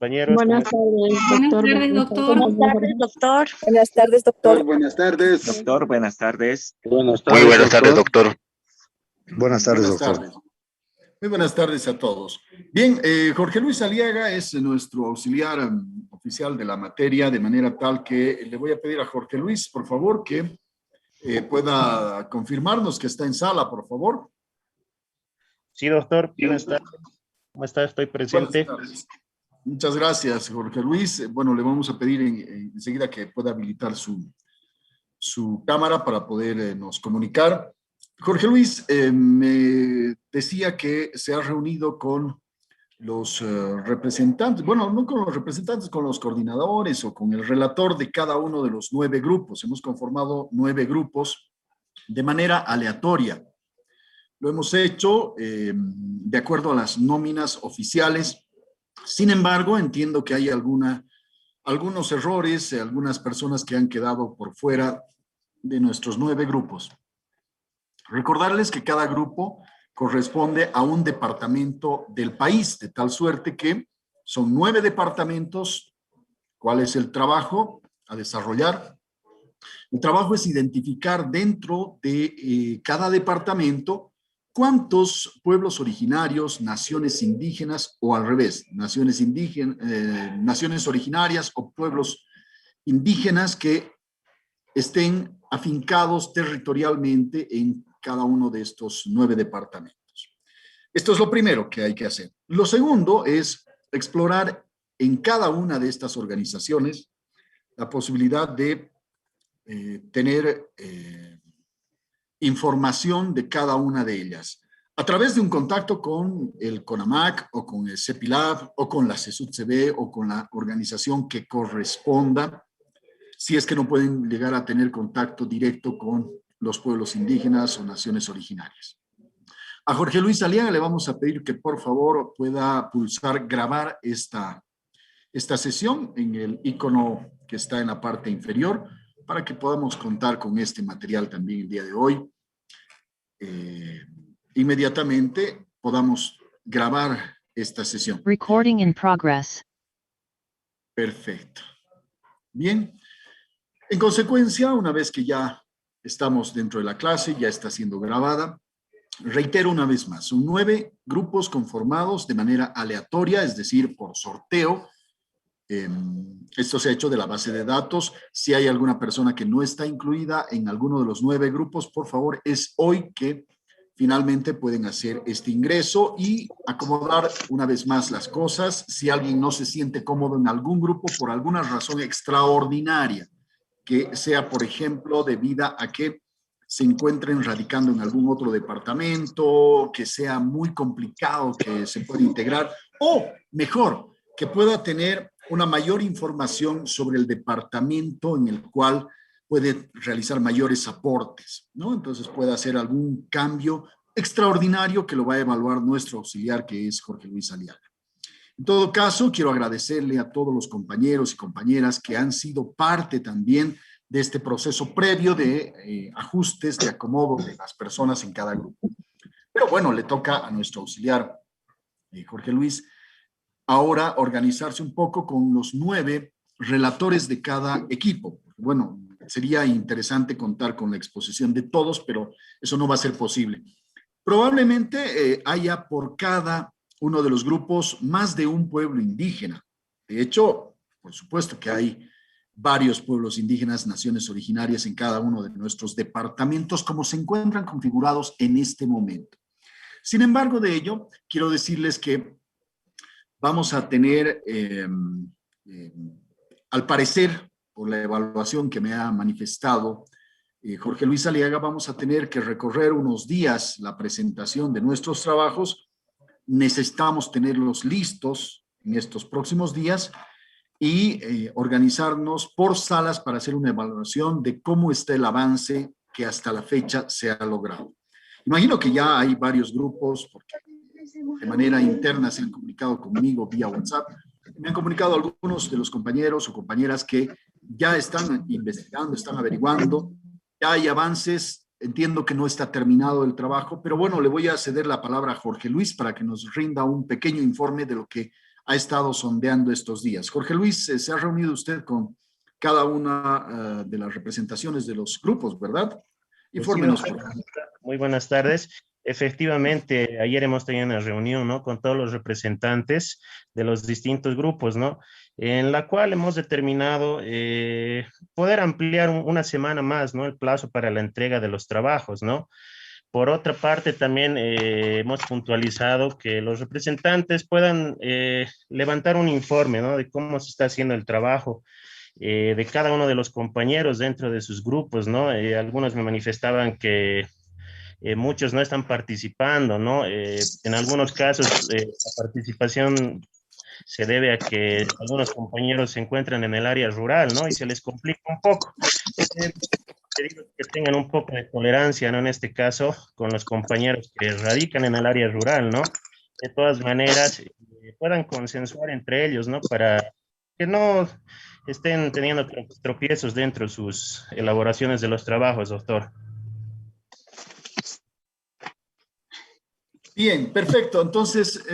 compañeros. Buenas tardes, doctor. Buenas tardes, doctor. Buenas tardes, doctor. Buenas tardes. Doctor, buenas tardes. Buenas Muy buenas tardes, doctor. Buenas tardes, doctor. Muy buenas tardes a todos. Bien, Jorge Luis Aliaga es nuestro auxiliar oficial de la materia, de manera tal que le voy a pedir a Jorge Luis, por favor, que pueda confirmarnos que está en sala, por favor. Sí, doctor. Buenas tardes. ¿Cómo está? Estoy presente. Muchas gracias, Jorge Luis. Bueno, le vamos a pedir enseguida que pueda habilitar su cámara para podernos comunicar. Jorge Luis me decía que se ha reunido con los representantes, bueno, no con los representantes, con los coordinadores o con el relator de cada uno de los 9 grupos. Hemos conformado 9 grupos de manera aleatoria. Lo hemos hecho de acuerdo a las nóminas oficiales. Sin embargo, entiendo que hay algunos errores, algunas personas que han quedado por fuera de nuestros 9 grupos. Recordarles que cada grupo corresponde a un departamento del país, de tal suerte que son 9 departamentos. ¿Cuál es el trabajo a desarrollar? El trabajo es identificar dentro de cada departamento cuántos pueblos originarios, naciones indígenas o al revés, naciones originarias o pueblos indígenas que estén afincados territorialmente en cada uno de estos 9 departamentos. Esto es lo primero que hay que hacer. Lo segundo es explorar en cada una de estas organizaciones la posibilidad de tener información de cada una de ellas a través de un contacto con el CONAMAC o con el CEPILAB o con la CESUD-CB o con la organización que corresponda, si es que no pueden llegar a tener contacto directo con los pueblos indígenas o naciones originarias. A Jorge Luis Aliaga le vamos a pedir que por favor pueda pulsar grabar esta sesión en el icono que está en la parte inferior para que podamos contar con este material también el día de hoy. Inmediatamente podamos grabar esta sesión. Recording in progress. Perfecto. Bien. En consecuencia, una vez que ya estamos dentro de la clase, ya está siendo grabada, reitero una vez más, son 9 grupos conformados de manera aleatoria, es decir, por sorteo. Esto se ha hecho de la base de datos. Si hay alguna persona que no está incluida en alguno de los 9 grupos, por favor, es hoy que finalmente pueden hacer este ingreso y acomodar una vez más las cosas. Si alguien no se siente cómodo en algún grupo por alguna razón extraordinaria, que sea, por ejemplo, debida a que se encuentren radicando en algún otro departamento, que sea muy complicado que se pueda integrar, o mejor, que pueda tener una mayor información sobre el departamento en el cual puede realizar mayores aportes, ¿no? Entonces puede hacer algún cambio extraordinario que lo va a evaluar nuestro auxiliar, que es Jorge Luis Aliaga. En todo caso, quiero agradecerle a todos los compañeros y compañeras que han sido parte también de este proceso previo de ajustes, de acomodo de las personas en cada grupo. Pero bueno, le toca a nuestro auxiliar, Jorge Luis, ahora organizarse un poco con los 9 relatores de cada equipo. Bueno, sería interesante contar con la exposición de todos, pero eso no va a ser posible. Probablemente haya por cada uno de los grupos más de un pueblo indígena. De hecho, por supuesto que hay varios pueblos indígenas, naciones originarias en cada uno de nuestros departamentos, como se encuentran configurados en este momento. Sin embargo, de ello, quiero decirles que vamos a tener, al parecer, por la evaluación que me ha manifestado Jorge Luis Aliaga, vamos a tener que recorrer unos días la presentación de nuestros trabajos. Necesitamos tenerlos listos en estos próximos días y organizarnos por salas para hacer una evaluación de cómo está el avance que hasta la fecha se ha logrado. Imagino que ya hay varios grupos, porque de manera interna se han comunicado conmigo vía WhatsApp. Me han comunicado algunos de los compañeros o compañeras que ya están investigando, están averiguando, ya hay avances. Entiendo que no está terminado el trabajo, pero bueno, le voy a ceder la palabra a Jorge Luis para que nos rinda un pequeño informe de lo que ha estado sondeando estos días. Jorge Luis, ¿se ha reunido usted con cada una de las representaciones de los grupos, verdad? Sí, Infórmenos, doctor. por favor. Muy buenas tardes. Efectivamente, ayer hemos tenido una reunión, ¿no? Con todos los representantes de los distintos grupos, ¿no? En la cual hemos determinado poder ampliar una semana más, ¿no? El plazo para la entrega de los trabajos, ¿no? Por otra parte, también hemos puntualizado que los representantes puedan levantar un informe, ¿no? De cómo se está haciendo el trabajo de cada uno de los compañeros dentro de sus grupos, ¿no? Algunos me manifestaban que muchos no están participando, ¿no? En algunos casos, la participación se debe a que algunos compañeros se encuentran en el área rural, ¿no? Y se les complica un poco. Pedido que tengan un poco de tolerancia, ¿no? En este caso, con los compañeros que radican en el área rural, ¿no? De todas maneras, puedan consensuar entre ellos, ¿no? Para que no estén teniendo tropiezos dentro de sus elaboraciones de los trabajos, doctor. Bien, perfecto. Entonces,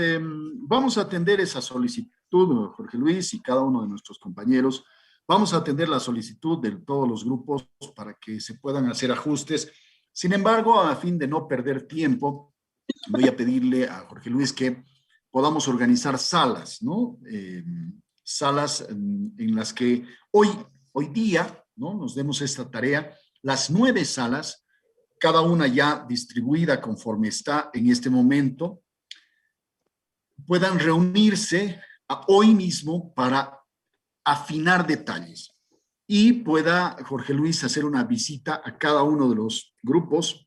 vamos a atender esa solicitud, Jorge Luis y cada uno de nuestros compañeros. Vamos a atender la solicitud de todos los grupos para que se puedan hacer ajustes. Sin embargo, a fin de no perder tiempo, voy a pedirle a Jorge Luis que podamos organizar salas, ¿no? Salas en las que hoy día, ¿no? Nos demos esta tarea, las 9 salas, cada una ya distribuida conforme está en este momento, puedan reunirse hoy mismo para afinar detalles y pueda Jorge Luis hacer una visita a cada uno de los grupos.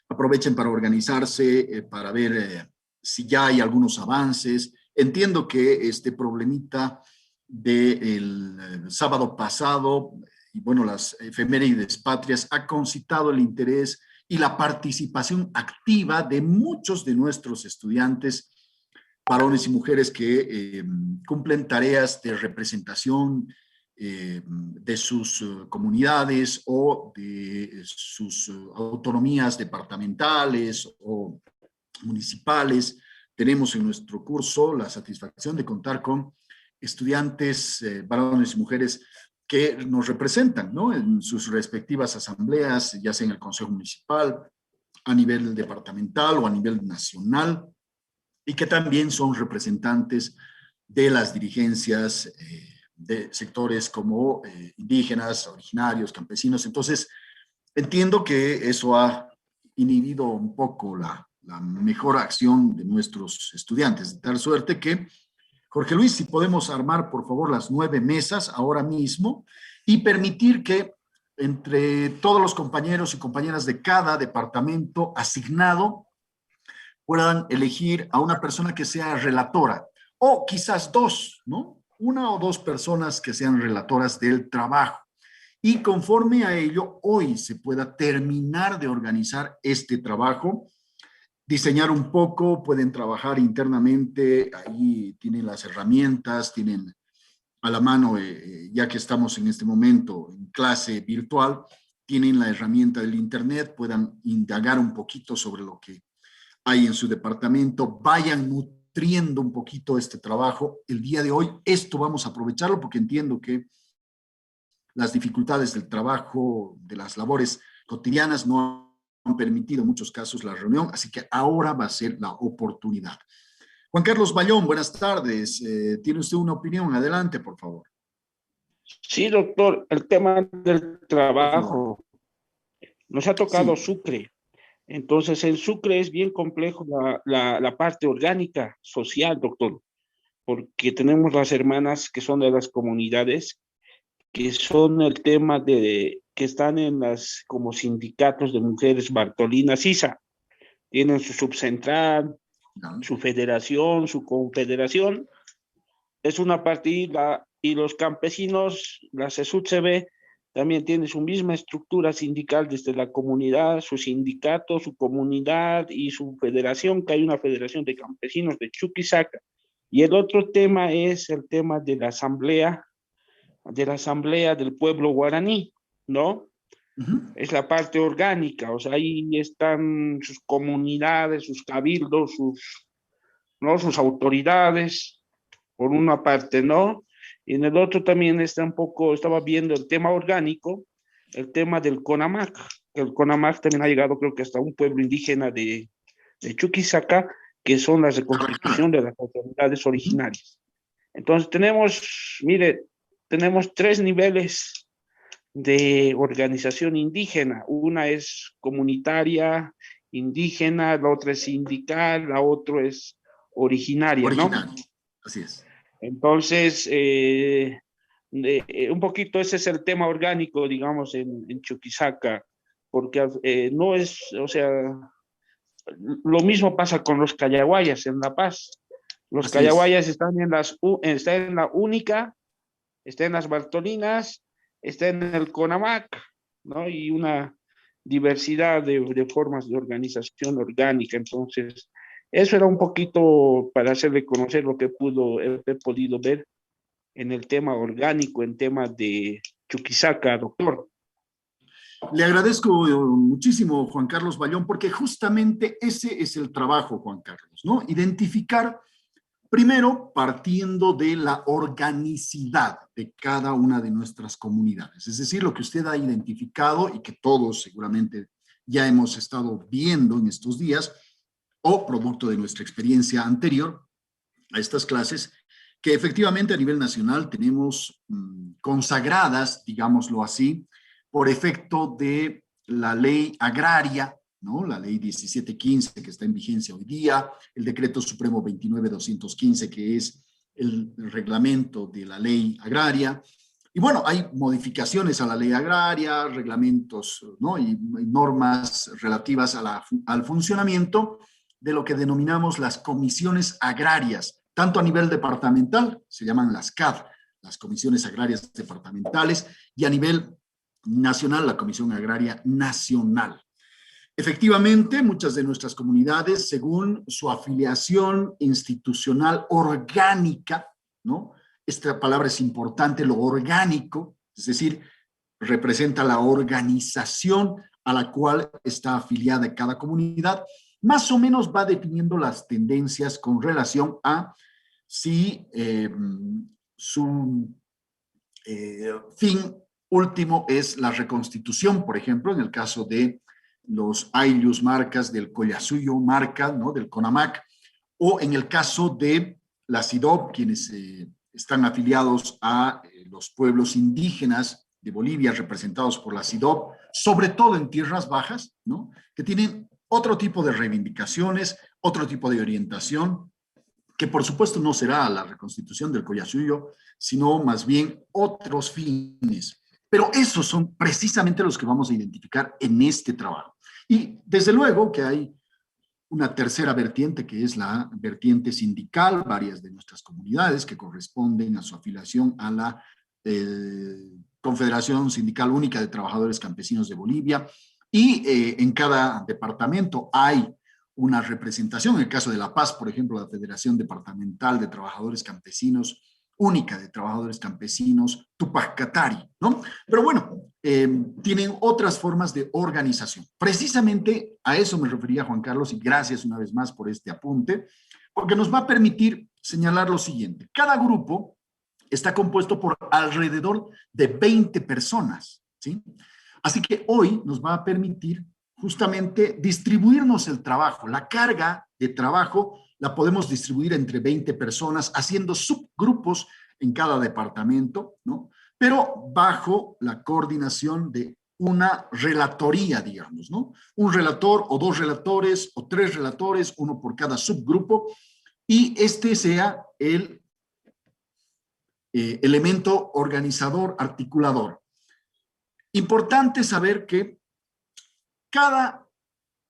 Aprovechen para organizarse, para ver si ya hay algunos avances. Entiendo que este problemita del sábado pasado, y bueno, las efemérides patrias, ha concitado el interés y la participación activa de muchos de nuestros estudiantes, varones y mujeres que cumplen tareas de representación de sus comunidades o de sus autonomías departamentales o municipales. Tenemos en nuestro curso la satisfacción de contar con estudiantes, varones y mujeres que nos representan, ¿no? En sus respectivas asambleas, ya sea en el Consejo Municipal, a nivel departamental o a nivel nacional, y que también son representantes de las dirigencias de sectores como indígenas, originarios, campesinos. Entonces, entiendo que eso ha inhibido un poco la mejor acción de nuestros estudiantes, de tal suerte que, Jorge Luis, si podemos armar, por favor, las 9 mesas ahora mismo y permitir que entre todos los compañeros y compañeras de cada departamento asignado puedan elegir a una persona que sea relatora, o quizás 2, ¿no? 1 o 2 personas que sean relatoras del trabajo. Y conforme a ello, hoy se pueda terminar de organizar este trabajo, diseñar un poco, pueden trabajar internamente, ahí tienen las herramientas, tienen a la mano, ya que estamos en este momento en clase virtual, tienen la herramienta del internet, puedan indagar un poquito sobre lo que hay en su departamento, vayan nutriendo un poquito este trabajo. El día de hoy esto vamos a aprovecharlo porque entiendo que las dificultades del trabajo, de las labores cotidianas no han permitido en muchos casos la reunión, así que ahora va a ser la oportunidad. Juan Carlos Bayón, buenas tardes. ¿Tiene usted una opinión? Adelante, por favor. Sí, doctor, el tema del trabajo. Nos ha tocado Sí. Sucre. Entonces, en Sucre es bien complejo la parte orgánica social, doctor, porque tenemos las hermanas que son de las comunidades, que son el tema de que están en las como sindicatos de mujeres Bartolina Sisa. Tienen su subcentral, su federación, su confederación. Es una partida y los campesinos, la CESUTCB, también tiene su misma estructura sindical desde la comunidad, su sindicato, su comunidad y su federación, que hay una federación de campesinos de Chuquisaca. Y el otro tema es el tema de la asamblea del pueblo guaraní, ¿no? Es la parte orgánica, o sea, ahí están sus comunidades, sus cabildos, ¿no? Sus autoridades, por una parte, ¿no? Y en el otro también está un poco, estaba viendo el tema orgánico, el tema del CONAMAC. El CONAMAC también ha llegado, creo que hasta un pueblo indígena de Chuquisaca, que son la reconstitución de las autoridades originarias. Entonces tenemos, mire, tenemos 3 niveles de organización indígena. Una es comunitaria, indígena, la otra es sindical, la otra es originaria, ¿no? Original, así es. Entonces, un poquito ese es el tema orgánico, digamos, en Chuquisaca, porque no es, o sea, lo mismo pasa con los cayaguayas en La Paz. Los Así cayaguayas están están en la única, están en las Bartolinas, están en el CONAMAC, ¿no? Y una diversidad de formas de organización orgánica. Entonces, eso era un poquito para hacerle conocer lo que he podido ver en el tema orgánico, en tema de Chuquisaca, doctor. Le agradezco muchísimo, Juan Carlos Bayón, porque justamente ese es el trabajo, Juan Carlos, ¿no? Identificar, primero, partiendo de la organicidad de cada una de nuestras comunidades. Es decir, lo que usted ha identificado y que todos seguramente ya hemos estado viendo en estos días, o producto de nuestra experiencia anterior a estas clases, que efectivamente a nivel nacional tenemos consagradas, digámoslo así, por efecto de la ley agraria, ¿no? La ley 1715 que está en vigencia hoy día, el decreto supremo 29215 que es el reglamento de la ley agraria. Y bueno, hay modificaciones a la ley agraria, reglamentos, ¿no? y normas relativas a al funcionamiento de lo que denominamos las comisiones agrarias, tanto a nivel departamental, se llaman las CAD, las comisiones agrarias departamentales, y a nivel nacional, la Comisión Agraria Nacional. Efectivamente, muchas de nuestras comunidades, según su afiliación institucional orgánica, ¿no? Esta palabra es importante, lo orgánico, es decir, representa la organización a la cual está afiliada cada comunidad, más o menos va definiendo las tendencias con relación a si su fin último es la reconstitución, por ejemplo, en el caso de los Ayllus Marcas, del Collasuyo Marca, ¿no? Del CONAMAC, o en el caso de la CIDOB, quienes están afiliados a los pueblos indígenas de Bolivia, representados por la CIDOB, sobre todo en tierras bajas, ¿no? Que tienen otro tipo de reivindicaciones, otro tipo de orientación, que por supuesto no será la reconstitución del Collasuyo, sino más bien otros fines. Pero esos son precisamente los que vamos a identificar en este trabajo. Y desde luego que hay una tercera vertiente, que es la vertiente sindical, varias de nuestras comunidades que corresponden a su afiliación a la Confederación Sindical Única de Trabajadores Campesinos de Bolivia, y en cada departamento hay una representación. En el caso de La Paz, por ejemplo, la Federación Departamental de Trabajadores Campesinos, Única de Trabajadores Campesinos, Tupac Katari, ¿no? Pero bueno, tienen otras formas de organización. Precisamente a eso me refería Juan Carlos, y gracias una vez más por este apunte, porque nos va a permitir señalar lo siguiente. Cada grupo está compuesto por alrededor de 20 personas, ¿sí? Así que hoy nos va a permitir justamente distribuirnos el trabajo, la carga de trabajo la podemos distribuir entre 20 personas, haciendo subgrupos en cada departamento, ¿no? Pero bajo la coordinación de una relatoría, digamos, ¿no? Un relator o 2 relatores o 3 relatores, uno por cada subgrupo, y este sea el elemento organizador, articulador. Importante saber que cada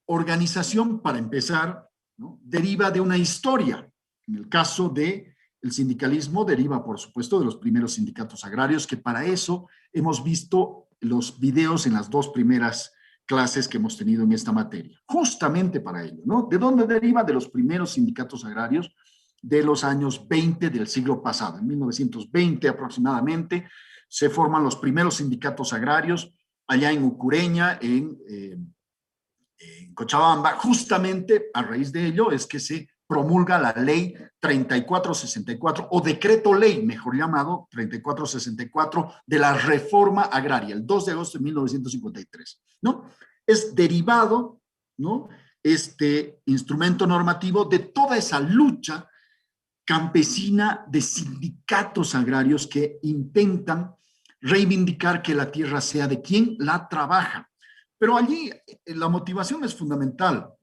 organización, para empezar, ¿no? Deriva de una historia. En el caso del sindicalismo, deriva, por supuesto, de los primeros sindicatos agrarios, que para eso hemos visto los videos en las 2 primeras clases que hemos tenido en esta materia. Justamente para ello, ¿no? ¿De dónde deriva? De los primeros sindicatos agrarios de los años 20 del siglo pasado. En 1920 aproximadamente se forman los primeros sindicatos agrarios allá en Ucureña, en Cochabamba. Justamente a raíz de ello es que se promulga la ley 3464 o decreto ley, mejor llamado 3464, de la reforma agraria, el 2 de agosto de 1953, ¿no? Es derivado, ¿no?, este instrumento normativo de toda esa lucha campesina de sindicatos agrarios que intentan reivindicar que la tierra sea de quien la trabaja. Pero allí la motivación es fundamentalmente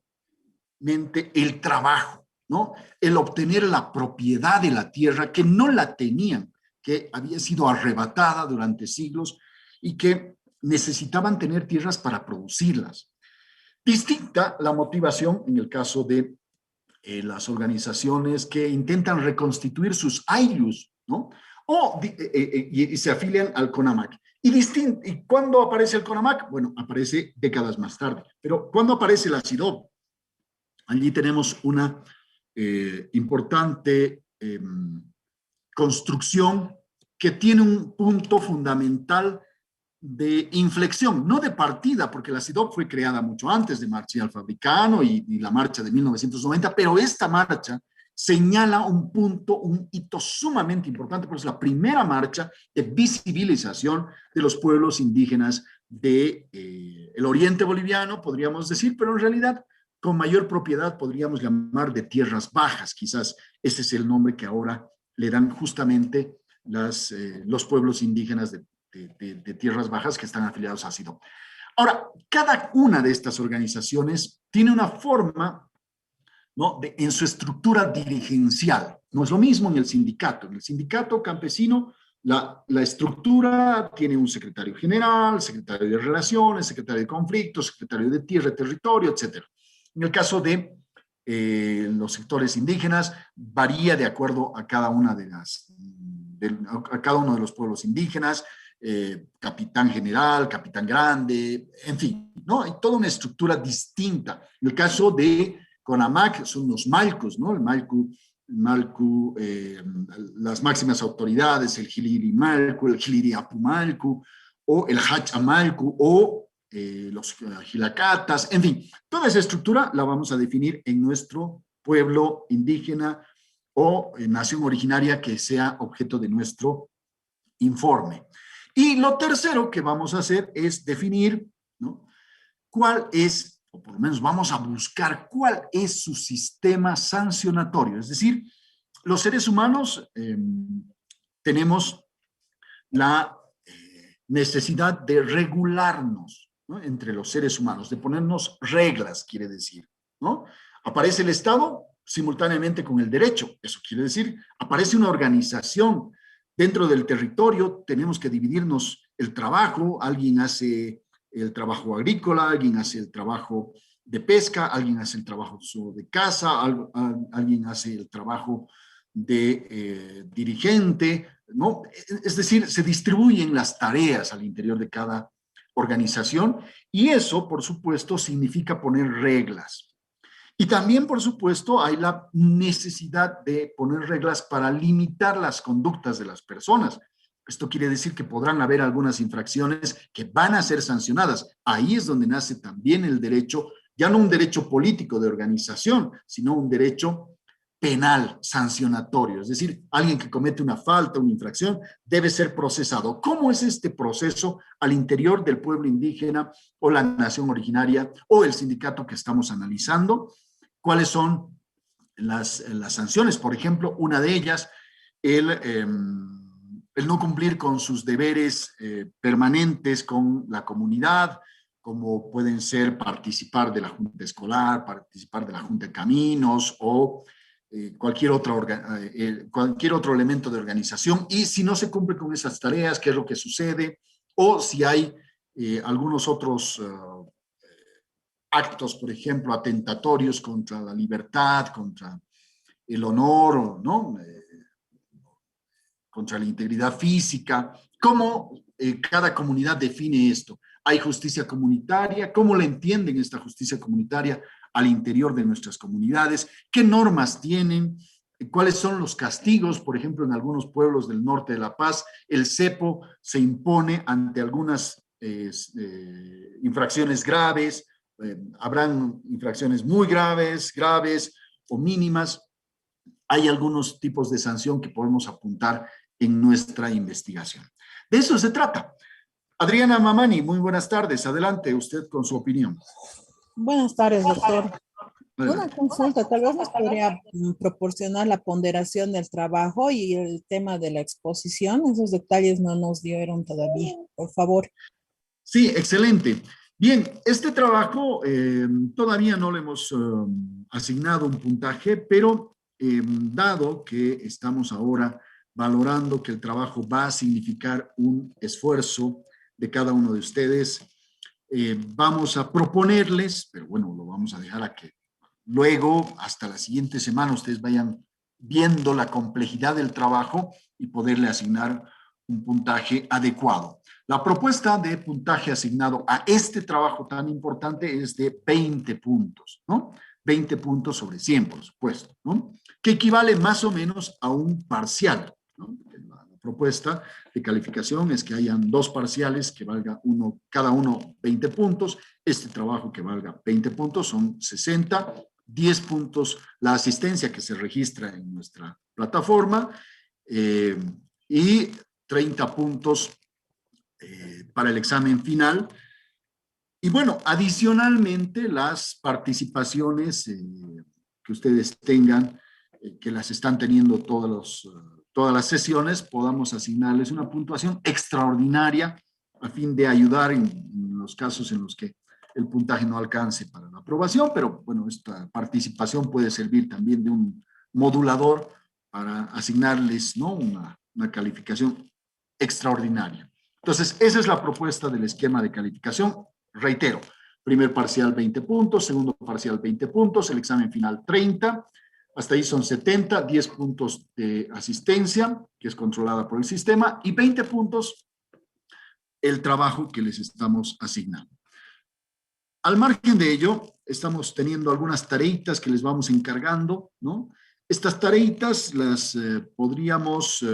el trabajo, ¿no? El obtener la propiedad de la tierra que no la tenían, que había sido arrebatada durante siglos y que necesitaban tener tierras para producirlas. Distinta la motivación en el caso de las organizaciones que intentan reconstituir sus aylus, ¿no? Y se afilian al CONAMAC. ¿Y cuándo aparece el CONAMAC? Bueno, aparece décadas más tarde. Pero ¿cuándo aparece la SIDOB? Allí tenemos una importante construcción que tiene un punto fundamental de inflexión, no de partida, porque la SIDOB fue creada mucho antes de Marcial Fabricano y la marcha de 1990, pero esta marcha señala un punto, un hito sumamente importante, porque es la primera marcha de visibilización de los pueblos indígenas de el oriente boliviano, podríamos decir, pero en realidad con mayor propiedad podríamos llamar de tierras bajas, quizás ese es el nombre que ahora le dan justamente los pueblos indígenas de tierras bajas que están afiliados a SIDOB. Ahora, cada una de estas organizaciones tiene una forma, ¿no?, en su estructura dirigencial. No es lo mismo en el sindicato. En el sindicato campesino, la estructura tiene un secretario general, secretario de relaciones, secretario de conflictos, secretario de tierra y territorio, etc. En el caso de los sectores indígenas, varía de acuerdo a cada una a cada uno de los pueblos indígenas, capitán general, capitán grande, en fin, ¿no? Hay toda una estructura distinta. En el caso de CONAMAC son los malcos, ¿no? El malcu, las máximas autoridades, el Giliri Malcu, el Giliri Apumalcu, o el Hachamalcu, o los Gilacatas, en fin, toda esa estructura la vamos a definir en nuestro pueblo indígena o nación originaria que sea objeto de nuestro informe. Y lo tercero que vamos a hacer es definir, ¿no?, cuál es, o por lo menos vamos a buscar cuál es su sistema sancionatorio. Es decir, los seres humanos tenemos la necesidad de regularnos, ¿no?, entre los seres humanos, de ponernos reglas, quiere decir, ¿no? Aparece el Estado simultáneamente con el derecho. Eso quiere decir, aparece una organización. Dentro del territorio tenemos que dividirnos el trabajo, alguien hace el trabajo agrícola, alguien hace el trabajo de pesca, alguien hace el trabajo de casa, alguien hace el trabajo de dirigente, ¿no? Es decir, se distribuyen las tareas al interior de cada organización y eso, por supuesto, significa poner reglas. Y también, por supuesto, hay la necesidad de poner reglas para limitar las conductas de las personas. Esto quiere decir que podrán haber algunas infracciones que van a ser sancionadas. Ahí es donde nace también el derecho, ya no un derecho político de organización, sino un derecho penal, sancionatorio. Es decir, alguien que comete una falta, una infracción, debe ser procesado. ¿Cómo es este proceso al interior del pueblo indígena o la nación originaria o el sindicato que estamos analizando? ¿Cuáles son las sanciones? Por ejemplo, una de ellas, el no cumplir con sus deberes permanentes con la comunidad, como pueden ser participar de la junta escolar, participar de la junta de caminos o cualquier otro elemento de organización. Y si no se cumple con esas tareas, ¿qué es lo que sucede? O si hay algunos otros actos, por ejemplo, atentatorios contra la libertad, contra el honor, ¿no?, contra la integridad física. ¿Cómo cada comunidad define esto? ¿Hay justicia comunitaria? ¿Cómo la entienden esta justicia comunitaria al interior de nuestras comunidades? ¿Qué normas tienen? ¿Cuáles son los castigos? Por ejemplo, en algunos pueblos del norte de La Paz, el cepo se impone ante algunas infracciones graves. Habrán infracciones muy graves, o mínimas, hay algunos tipos de sanción que podemos apuntar en nuestra investigación. De eso se trata. Adriana Mamani, muy buenas tardes. Adelante, usted con su opinión. Buenas tardes, doctor. Una Adelante. consulta, tal vez nos podría proporcionar la ponderación del trabajo y el tema de la exposición. Esos detalles no nos dieron todavía, por favor. Sí, excelente. Bien, este trabajo todavía no le hemos asignado un puntaje, pero dado que estamos ahora valorando que el trabajo va a significar un esfuerzo de cada uno de ustedes, vamos a proponerles, pero bueno, lo vamos a dejar a que luego, hasta la siguiente semana, ustedes vayan viendo la complejidad del trabajo y poderle asignar un puntaje adecuado. La propuesta de puntaje asignado a este trabajo tan importante es de 20 puntos, ¿no? 20 puntos sobre 100, por supuesto, ¿no? Que equivale más o menos a un parcial, ¿no? La propuesta de calificación es que hayan 2 parciales que valga cada uno 20 puntos. Este trabajo que valga 20 puntos son 60, 10 puntos la asistencia que se registra en nuestra plataforma y 30 puntos para el examen final. Y bueno, adicionalmente las participaciones que ustedes tengan, que las están teniendo todas las sesiones, podamos asignarles una puntuación extraordinaria a fin de ayudar en los casos en los que el puntaje no alcance para la aprobación, pero bueno, esta participación puede servir también de un modulador para asignarles, ¿no?, una calificación extraordinaria. Entonces, esa es la propuesta del esquema de calificación. Reitero, primer parcial 20 puntos, segundo parcial 20 puntos, el examen final 30, hasta ahí son 70, 10 puntos de asistencia, que es controlada por el sistema, y 20 puntos el trabajo que les estamos asignando. Al margen de ello, estamos teniendo algunas tareitas que les vamos encargando, ¿no? Estas tareitas las podríamos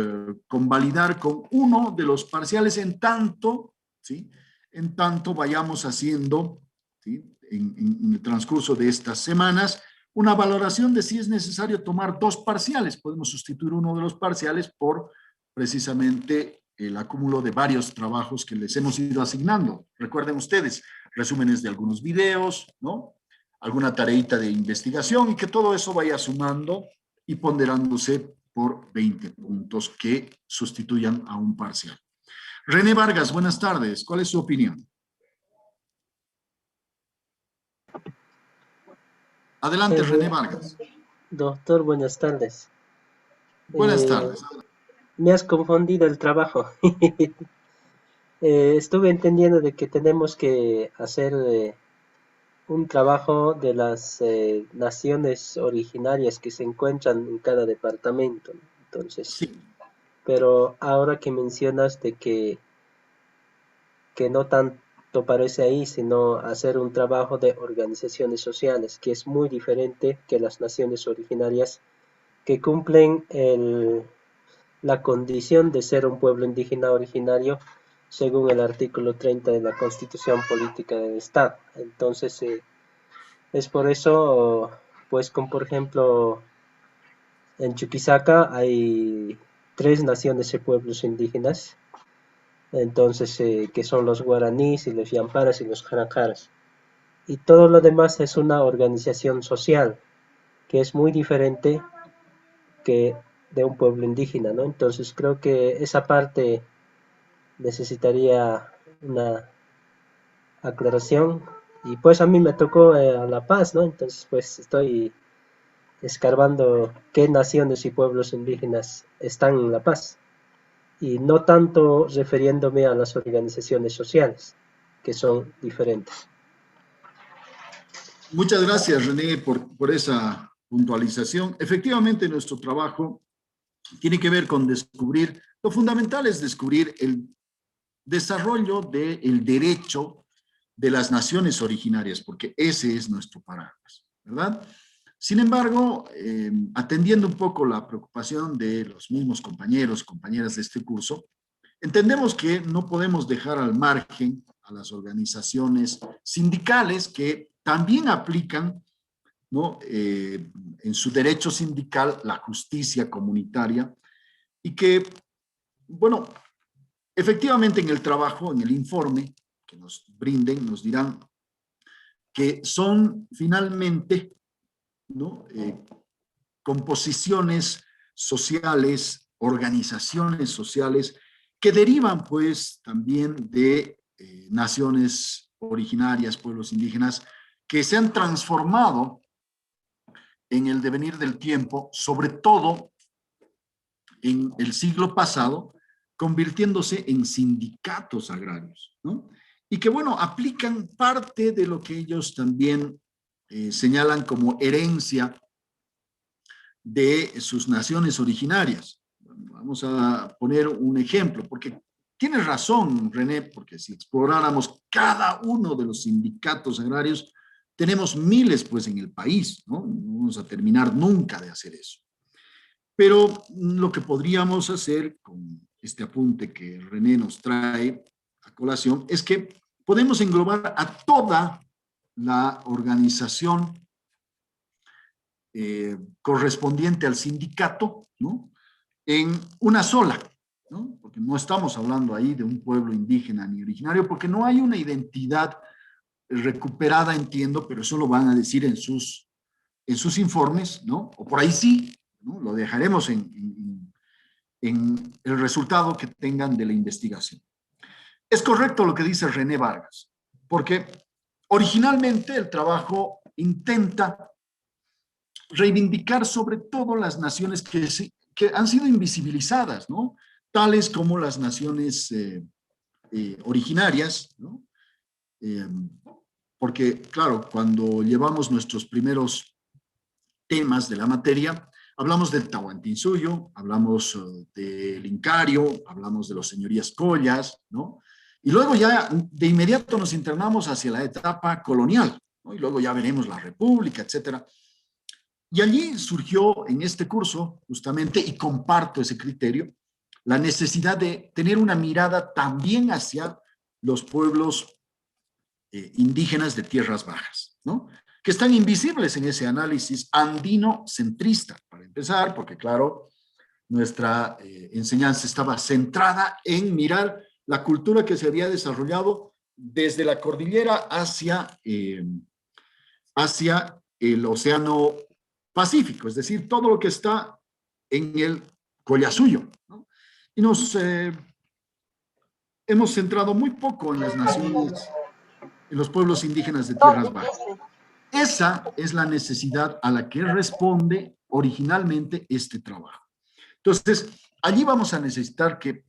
convalidar con uno de los parciales en tanto, ¿sí?, en tanto vayamos haciendo, ¿sí?, en el transcurso de estas semanas, una valoración de si es necesario tomar 2 parciales. Podemos sustituir uno de los parciales por precisamente el acúmulo de varios trabajos que les hemos ido asignando. Recuerden ustedes, resúmenes de algunos videos, ¿no?, alguna tareita de investigación, y que todo eso vaya sumando y ponderándose por 20 puntos que sustituyan a un parcial. René Vargas, buenas tardes. ¿Cuál es su opinión? Adelante, René Vargas. Doctor, buenas tardes. Buenas tardes. Me has confundido el trabajo. Estuve entendiendo de que tenemos que hacer un trabajo de las naciones originarias que se encuentran en cada departamento, ¿no? Entonces, Sí. pero ahora que mencionas de que no tanto parece ahí, sino hacer un trabajo de organizaciones sociales, que es muy diferente que las naciones originarias que cumplen la condición de ser un pueblo indígena originario según el artículo 30 de la Constitución Política del Estado. Entonces, es por eso, pues, como por ejemplo, en Chuquisaca hay 3 naciones y pueblos indígenas, entonces, que son los guaraníes y los yamparas y los jaracaras. Y todo lo demás es una organización social, que es muy diferente que de un pueblo indígena, ¿no? Entonces creo que esa parte necesitaría una aclaración. Y pues a mí me tocó a La Paz, ¿no? Entonces pues estoy escarbando qué naciones y pueblos indígenas están en La Paz. Y no tanto refiriéndome a las organizaciones sociales, que son diferentes. Muchas gracias, René, por esa puntualización. Efectivamente, nuestro trabajo tiene que ver con descubrir, lo fundamental es descubrir el desarrollo del derecho de las naciones originarias, porque ese es nuestro parámetro, ¿verdad? Sin embargo, atendiendo un poco la preocupación de los mismos compañeros, compañeras de este curso, entendemos que no podemos dejar al margen a las organizaciones sindicales que también aplican ¿no? En su derecho sindical, la justicia comunitaria, y que, bueno, efectivamente en el trabajo, en el informe que nos brinden, nos dirán que son finalmente, ¿no? Composiciones sociales, organizaciones sociales que derivan pues también de naciones originarias, pueblos indígenas, que se han transformado en el devenir del tiempo, sobre todo en el siglo pasado, convirtiéndose en sindicatos agrarios, ¿no? Y que, bueno, aplican parte de lo que ellos también señalan como herencia de sus naciones originarias. Vamos a poner un ejemplo, porque tienes razón, René, porque si exploráramos cada uno de los sindicatos agrarios, tenemos miles pues en el país, ¿no? No vamos a terminar nunca de hacer eso. Pero lo que podríamos hacer con este apunte que René nos trae a colación es que podemos englobar a toda la organización correspondiente al sindicato, ¿no? En una sola, ¿no? Porque no estamos hablando ahí de un pueblo indígena ni originario, porque no hay una identidad recuperada, entiendo, pero eso lo van a decir en sus informes, ¿no? O por ahí sí, ¿no? Lo dejaremos en el resultado que tengan de la investigación. Es correcto lo que dice René Vargas, porque originalmente el trabajo intenta reivindicar sobre todo las naciones que han sido invisibilizadas, ¿no? Tales como las naciones originarias, ¿no? Porque, claro, cuando llevamos nuestros primeros temas de la materia, hablamos del Tahuantinsuyo, hablamos del Incario, hablamos de los señorías Collas, ¿no? Y luego ya de inmediato nos internamos hacia la etapa colonial, ¿no? Y luego ya veremos la República, etcétera. Y allí surgió en este curso, justamente, y comparto ese criterio, la necesidad de tener una mirada también hacia los pueblos indígenas de tierras bajas, ¿no? Que están invisibles en ese análisis andino-centrista, para empezar, porque claro, nuestra enseñanza estaba centrada en mirar la cultura que se había desarrollado desde la cordillera hacia el Océano Pacífico, es decir, todo lo que está en el Collasuyo, ¿no? Y nos hemos centrado muy poco en las naciones, en los pueblos indígenas de tierras bajas. Esa es la necesidad a la que responde originalmente este trabajo. Entonces, allí vamos a necesitar que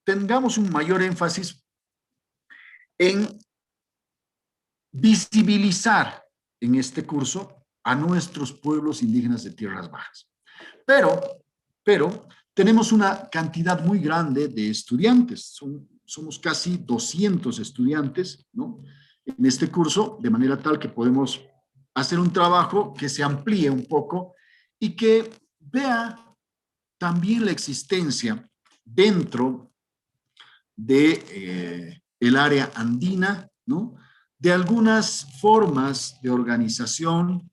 tengamos un mayor énfasis en visibilizar en este curso a nuestros pueblos indígenas de tierras bajas. Pero tenemos una cantidad muy grande de estudiantes, somos casi 200 estudiantes, ¿no? En este curso, de manera tal que podemos hacer un trabajo que se amplíe un poco y que vea también la existencia dentro de el área andina, ¿no? De algunas formas de organización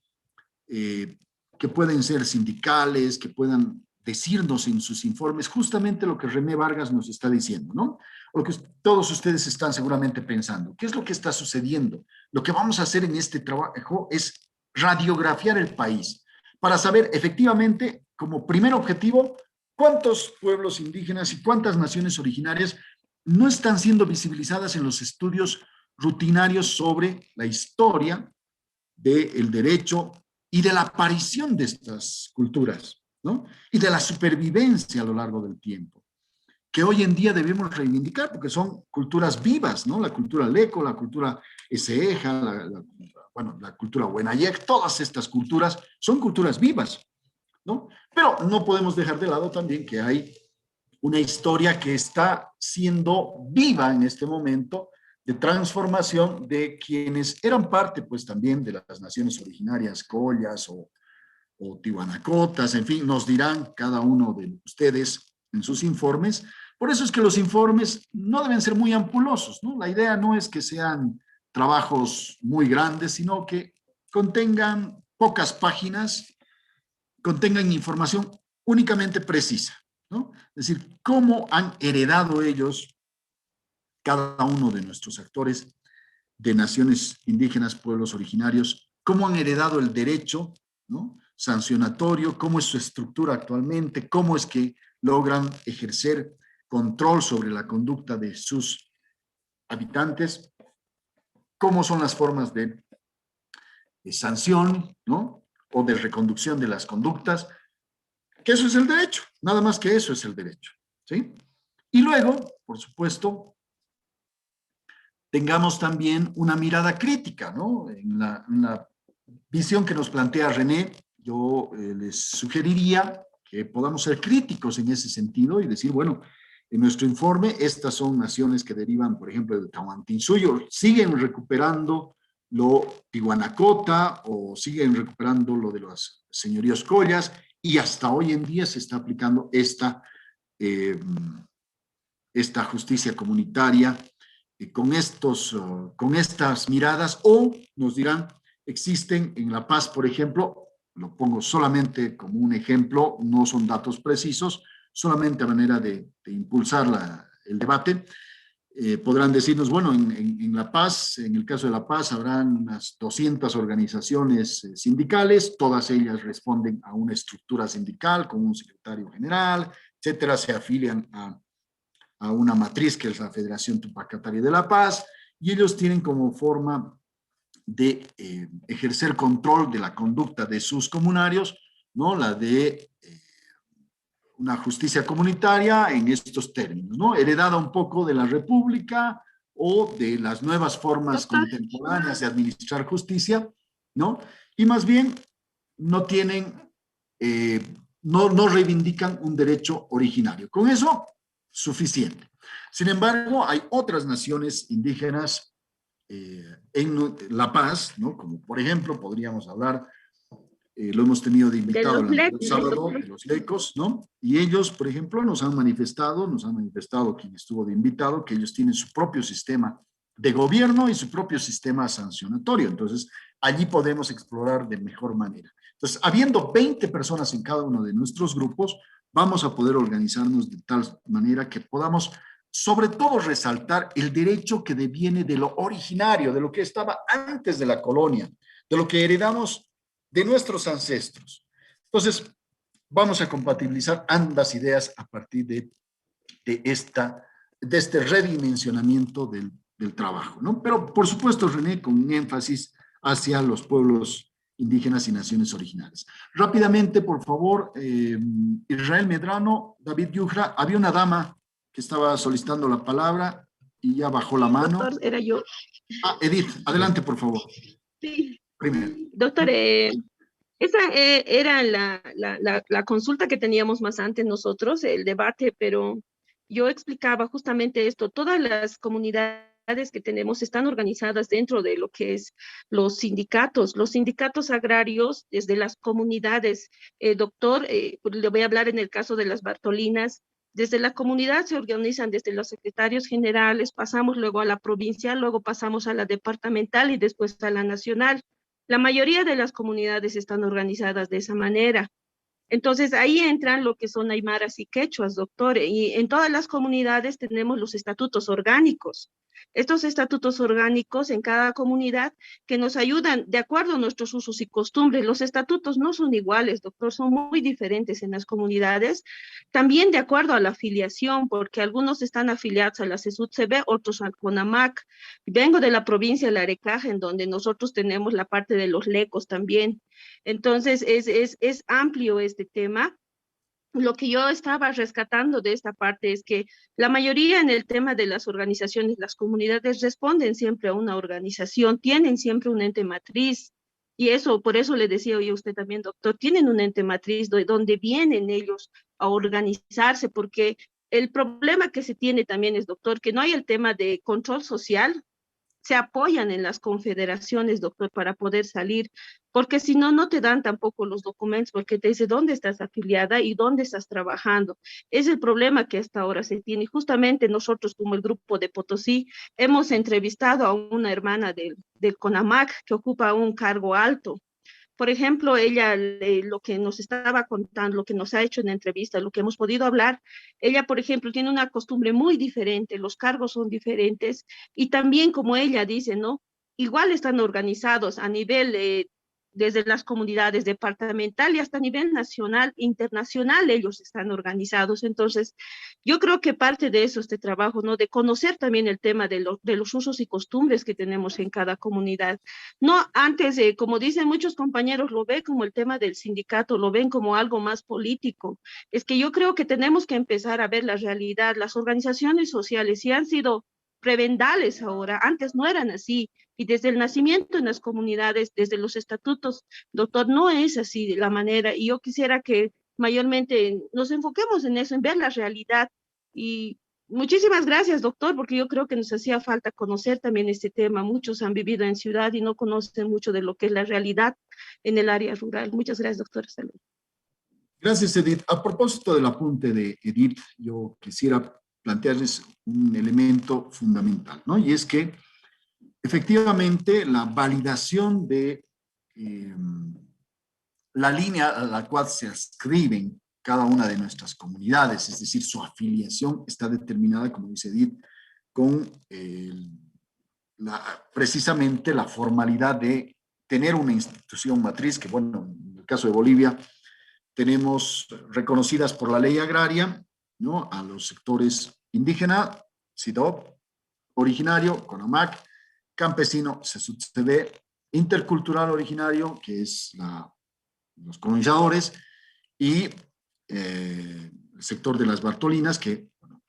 que pueden ser sindicales, que puedan decirnos en sus informes justamente lo que René Vargas nos está diciendo, ¿no? O lo que todos ustedes están seguramente pensando. ¿Qué es lo que está sucediendo? Lo que vamos a hacer en este trabajo es radiografiar el país para saber efectivamente, como primer objetivo, cuántos pueblos indígenas y cuántas naciones originarias no están siendo visibilizadas en los estudios rutinarios sobre la historia del derecho y de la aparición de estas culturas, ¿no? Y de la supervivencia a lo largo del tiempo, que hoy en día debemos reivindicar porque son culturas vivas, ¿no? La cultura Leco, la cultura Eseja, la cultura Huenayec, todas estas culturas son culturas vivas, ¿no? Pero no podemos dejar de lado también que hay una historia que está siendo viva en este momento de transformación de quienes eran parte, pues, también de las naciones originarias, Collas o Tiwanacotas, en fin, nos dirán cada uno de ustedes en sus informes. Por eso es que los informes no deben ser muy ampulosos, ¿no? La idea no es que sean trabajos muy grandes, sino que contengan pocas páginas contengan información únicamente precisa, ¿no? Es decir, cómo han heredado ellos, cada uno de nuestros actores de naciones indígenas, pueblos originarios, cómo han heredado el derecho, ¿no?, sancionatorio, cómo es su estructura actualmente, cómo es que logran ejercer control sobre la conducta de sus habitantes, cómo son las formas de sanción, ¿no?, o de reconducción de las conductas, que eso es el derecho, nada más que eso es el derecho, ¿sí? Y luego, por supuesto, tengamos también una mirada crítica, ¿no? En la visión que nos plantea René, yo les sugeriría que podamos ser críticos en ese sentido y decir, bueno, en nuestro informe, estas son naciones que derivan, por ejemplo, del Tahuantinsuyo, siguen recuperando lo Tihuanacota o siguen recuperando lo de los señoríos collas, y hasta hoy en día se está aplicando esta justicia comunitaria con estas miradas, o nos dirán, existen en La Paz, por ejemplo, lo pongo solamente como un ejemplo, no son datos precisos, solamente a manera de impulsar el debate. Podrán decirnos, bueno, en La Paz, en el caso de La Paz, habrán unas 200 organizaciones sindicales, todas ellas responden a una estructura sindical, con un secretario general, etcétera, se afilian a una matriz que es la Federación Tupacatari de La Paz, y ellos tienen como forma de ejercer control de la conducta de sus comunarios, ¿no?, la de una justicia comunitaria en estos términos, ¿no?, heredada un poco de la República o de las nuevas formas contemporáneas de administrar justicia, ¿no? Y más bien no tienen, no reivindican un derecho originario. Con eso, suficiente. Sin embargo, hay otras naciones indígenas en La Paz, ¿no?, como por ejemplo podríamos hablar, lo hemos tenido de invitado el sábado, de los Lecos, ¿no? Y ellos, por ejemplo, nos han manifestado quien estuvo de invitado, que ellos tienen su propio sistema de gobierno y su propio sistema sancionatorio. Entonces, allí podemos explorar de mejor manera. Entonces, habiendo 20 personas en cada uno de nuestros grupos, vamos a poder organizarnos de tal manera que podamos, sobre todo, resaltar el derecho que deviene de lo originario, de lo que estaba antes de la colonia, de lo que heredamos de nuestros ancestros. Entonces, vamos a compatibilizar ambas ideas a partir de este redimensionamiento del trabajo, ¿no? Pero, por supuesto, René, con énfasis hacia los pueblos indígenas y naciones originales. Rápidamente, por favor, Israel Medrano, David Yujra, había una dama que estaba solicitando la palabra y ya bajó la mano. Doctor, era yo. Edith, adelante, por favor. Sí. Primero. Doctor, esa era la consulta que teníamos más antes nosotros, el debate, pero yo explicaba justamente esto. Todas las comunidades que tenemos están organizadas dentro de lo que es los sindicatos agrarios desde las comunidades. Doctor, le voy a hablar en el caso de las Bartolinas. Desde la comunidad se organizan desde los secretarios generales, pasamos luego a la provincial, luego pasamos a la departamental y después a la nacional. La mayoría de las comunidades están organizadas de esa manera. Entonces, ahí entran lo que son aymaras y quechuas, doctor, y en todas las comunidades tenemos los estatutos orgánicos. Estos estatutos orgánicos en cada comunidad que nos ayudan de acuerdo a nuestros usos y costumbres. Los estatutos no son iguales, doctor, son muy diferentes en las comunidades. También de acuerdo a la afiliación, porque algunos están afiliados a la CESUD-CB, otros al CONAMAC. Vengo de la provincia de La Arecaja, en donde nosotros tenemos la parte de los lecos también. Entonces, es amplio este tema. Lo que yo estaba rescatando de esta parte es que la mayoría en el tema de las organizaciones, las comunidades responden siempre a una organización, tienen siempre un ente matriz. Y eso, por eso le decía hoy a usted también, doctor, tienen un ente matriz de donde vienen ellos a organizarse, porque el problema que se tiene también es, doctor, que no hay el tema de control social. Se apoyan en las confederaciones, doctor, para poder salir, porque si no, no te dan tampoco los documentos, porque te dice dónde estás afiliada y dónde estás trabajando. Es el problema que hasta ahora se tiene. Y justamente nosotros, como el grupo de Potosí, hemos entrevistado a una hermana del CONAMAC que ocupa un cargo alto, Por ejemplo, ella, lo que nos estaba contando, lo que nos ha hecho en la entrevista, lo que hemos podido hablar, ella, por ejemplo, tiene una costumbre muy diferente, los cargos son diferentes y también, como ella dice, ¿no? Igual están organizados a nivel, desde las comunidades departamental y hasta a nivel nacional, internacional, ellos están organizados. Entonces, yo creo que parte de eso, este trabajo, ¿no? De conocer también el tema de los usos y costumbres que tenemos en cada comunidad. No, antes, como dicen muchos compañeros, lo ven como el tema del sindicato, lo ven como algo más político. Es que yo creo que tenemos que empezar a ver la realidad. Las organizaciones sociales, si han sido prebendales ahora, antes no eran así, y desde el nacimiento en las comunidades, desde los estatutos, doctor, no es así de la manera, y yo quisiera que mayormente nos enfoquemos en eso, en ver la realidad, y muchísimas gracias, doctor, porque yo creo que nos hacía falta conocer también este tema. Muchos han vivido en ciudad y no conocen mucho de lo que es la realidad en el área rural. Muchas gracias, doctor. Hasta luego. Gracias, Edith. A propósito del apunte de Edith, yo quisiera plantearles un elemento fundamental, ¿no? Y es que efectivamente la validación de la línea a la cual se adscriben cada una de nuestras comunidades, es decir, su afiliación está determinada, como dice Edith, con precisamente la formalidad de tener una institución matriz, que bueno, en el caso de Bolivia, tenemos reconocidas por la ley agraria, ¿no? A los sectores indígena, SIDOP, originario, CONAMAC, campesino, CESUTCB, intercultural originario, que es los colonizadores, y el sector de las Bartolinas, que bueno,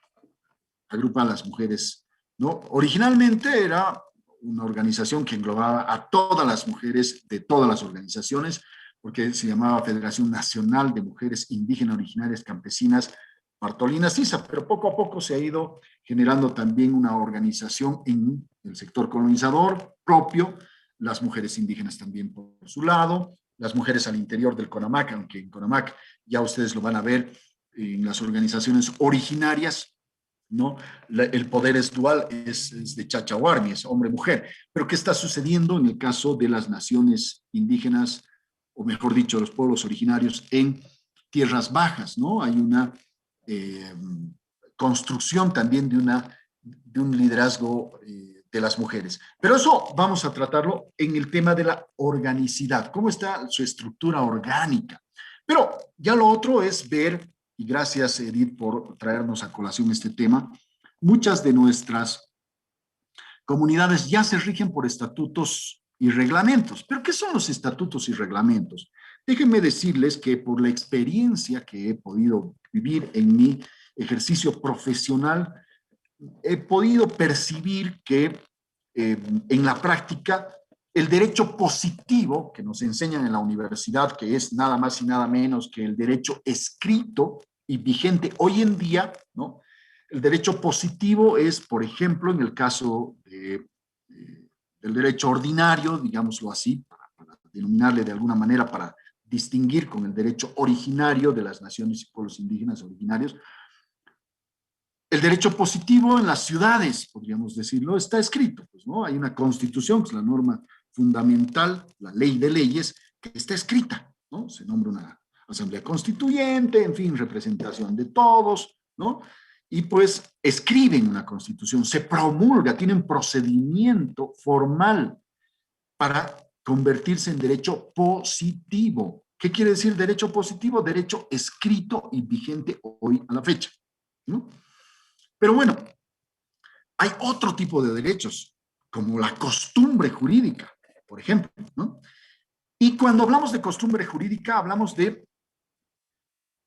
agrupa a las mujeres, ¿no? Originalmente era una organización que englobaba a todas las mujeres de todas las organizaciones, porque se llamaba Federación Nacional de Mujeres Indígenas Originarias Campesinas Bartolinas CISA, pero poco a poco se ha ido generando también una organización en el sector colonizador propio, las mujeres indígenas también por su lado, las mujeres al interior del CONAMAC, aunque en CONAMAC ya ustedes lo van a ver en las organizaciones originarias, ¿no? El poder es dual, es de Chachahuarmi, es hombre-mujer. Pero ¿qué está sucediendo en el caso de las naciones indígenas, o mejor dicho, los pueblos originarios en tierras bajas, ¿no? Hay una construcción también de un liderazgo de las mujeres. Pero eso vamos a tratarlo en el tema de la organicidad, cómo está su estructura orgánica. Pero ya lo otro es ver, y gracias Edith por traernos a colación este tema, muchas de nuestras comunidades ya se rigen por estatutos y reglamentos. ¿Pero qué son los estatutos y reglamentos? Déjenme decirles que por la experiencia que he podido vivir en mi ejercicio profesional, he podido percibir que en la práctica el derecho positivo que nos enseñan en la universidad, que es nada más y nada menos que el derecho escrito y vigente hoy en día, ¿no? El derecho positivo es, por ejemplo, en el caso del derecho ordinario, digámoslo así, para denominarle de alguna manera, para distinguir con el derecho originario de las naciones y pueblos indígenas originarios. El derecho positivo en las ciudades, podríamos decirlo, está escrito, pues, ¿no? Hay una constitución, que es la norma fundamental, la ley de leyes, que está escrita, ¿no? Se nombra una asamblea constituyente, en fin, representación de todos, ¿no? Y pues escriben una constitución, se promulga, tienen procedimiento formal para convertirse en derecho positivo. ¿Qué quiere decir derecho positivo? Derecho escrito y vigente hoy a la fecha, ¿no? Pero bueno, hay otro tipo de derechos, como la costumbre jurídica, por ejemplo, ¿no? Y cuando hablamos de costumbre jurídica, hablamos de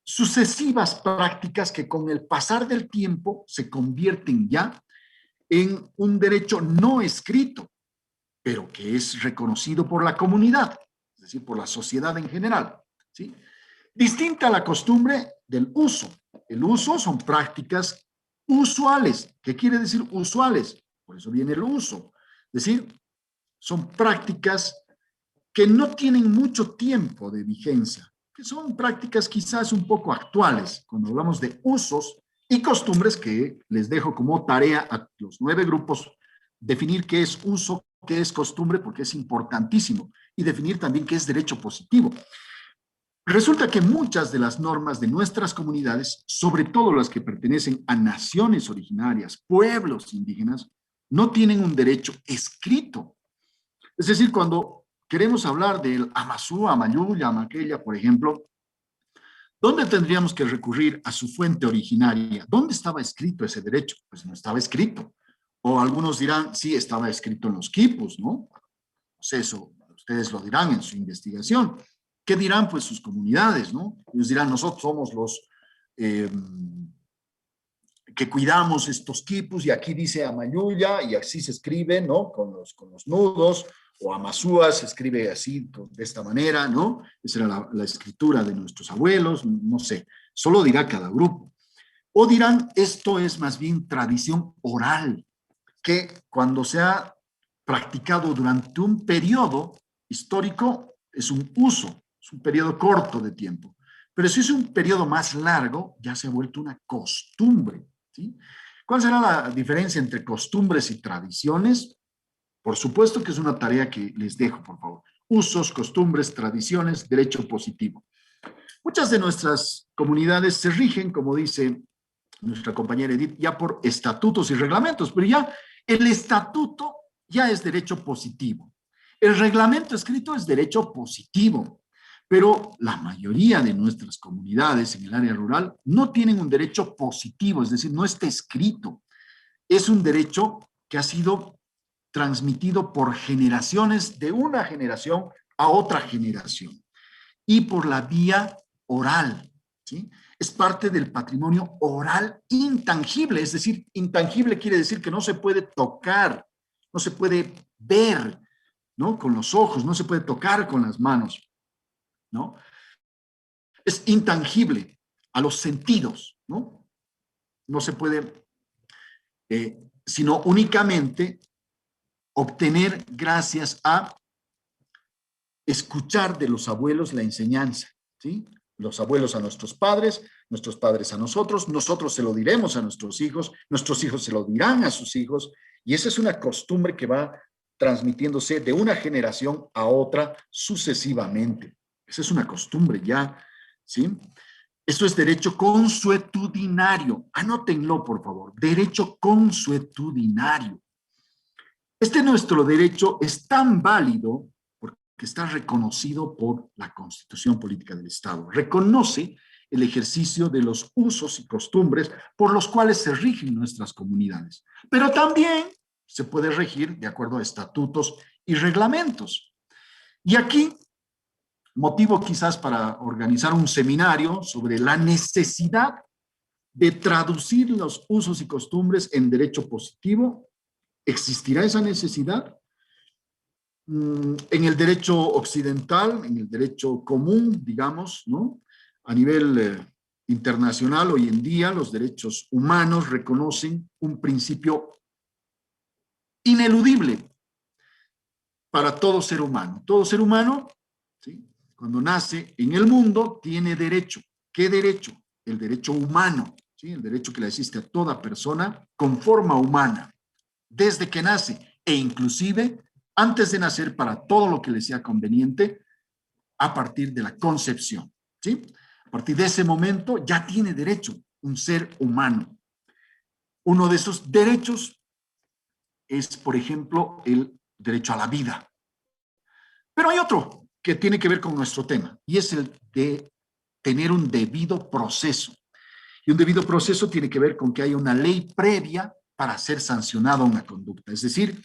sucesivas prácticas que con el pasar del tiempo se convierten ya en un derecho no escrito, pero que es reconocido por la comunidad, es decir, por la sociedad en general, ¿sí? Distinta a la costumbre del uso. El uso son prácticas usuales. ¿Qué quiere decir usuales? Por eso viene el uso. Es decir, son prácticas que no tienen mucho tiempo de vigencia, que son prácticas quizás un poco actuales, cuando hablamos de usos y costumbres, que les dejo como tarea a los 9 grupos definir qué es uso, qué es costumbre, porque es importantísimo. y definir también qué es derecho positivo. Resulta que muchas de las normas de nuestras comunidades, sobre todo las que pertenecen a naciones originarias, pueblos indígenas, no tienen un derecho escrito. Es decir, cuando queremos hablar del Amazú, Amayú, Yamaqueya, por ejemplo, ¿dónde tendríamos que recurrir a su fuente originaria? ¿Dónde estaba escrito ese derecho? Pues no estaba escrito. O algunos dirán, sí, estaba escrito en los quipus, ¿no? Pues eso, ustedes lo dirán en su investigación. ¿Qué dirán? Pues sus comunidades, ¿no? Ellos dirán, nosotros somos los que cuidamos estos quipus y aquí dice Amayuya y así se escribe, ¿no? Con los nudos, o Amazúa se escribe así, de esta manera, ¿no? Esa era la escritura de nuestros abuelos, no sé, solo dirá cada grupo. O dirán, esto es más bien tradición oral, que cuando se ha practicado durante un periodo histórico es un uso, es un periodo corto de tiempo. Pero si es un periodo más largo, ya se ha vuelto una costumbre, ¿sí? ¿Cuál será la diferencia entre costumbres y tradiciones? Por supuesto que es una tarea que les dejo, por favor. Usos, costumbres, tradiciones, derecho positivo. Muchas de nuestras comunidades se rigen, como dice nuestra compañera Edith, ya por estatutos y reglamentos, pero ya el estatuto ya es derecho positivo. El reglamento escrito es derecho positivo, pero la mayoría de nuestras comunidades en el área rural no tienen un derecho positivo, es decir, no está escrito. Es un derecho que ha sido transmitido por generaciones, de una generación a otra generación, y por la vía oral, ¿sí? Es parte del patrimonio oral intangible, es decir, intangible quiere decir que no se puede tocar, no se puede ver, ¿no? Con los ojos, no se puede tocar con las manos, ¿no? Es intangible a los sentidos, ¿no? No se puede, sino únicamente obtener gracias a escuchar de los abuelos la enseñanza, ¿sí? Los abuelos a nuestros padres a nosotros, nosotros se lo diremos a nuestros hijos se lo dirán a sus hijos, y esa es una costumbre que va transmitiéndose de una generación a otra sucesivamente. Esa es una costumbre ya, ¿sí? Esto es derecho consuetudinario. Anótenlo, por favor. Derecho consuetudinario. Nuestro derecho es tan válido porque está reconocido por la Constitución Política del Estado. Reconoce el ejercicio de los usos y costumbres por los cuales se rigen nuestras comunidades. Pero también se puede regir de acuerdo a estatutos y reglamentos. Y aquí, motivo quizás para organizar un seminario sobre la necesidad de traducir los usos y costumbres en derecho positivo. ¿Existirá esa necesidad? En el derecho occidental, en el derecho común, digamos, ¿no? A nivel internacional, hoy en día, los derechos humanos reconocen un principio ineludible para todo ser humano. Todo ser humano, ¿sí? Cuando nace en el mundo, tiene derecho. ¿Qué derecho? El derecho humano, ¿sí? El derecho que le existe a toda persona con forma humana, desde que nace, e inclusive antes de nacer, para todo lo que le sea conveniente, a partir de la concepción, ¿sí? A partir de ese momento ya tiene derecho un ser humano. Uno de esos derechos es, por ejemplo, el derecho a la vida. Pero hay otro que tiene que ver con nuestro tema, y es el de tener un debido proceso. Y un debido proceso tiene que ver con que haya una ley previa para ser sancionada una conducta. Es decir,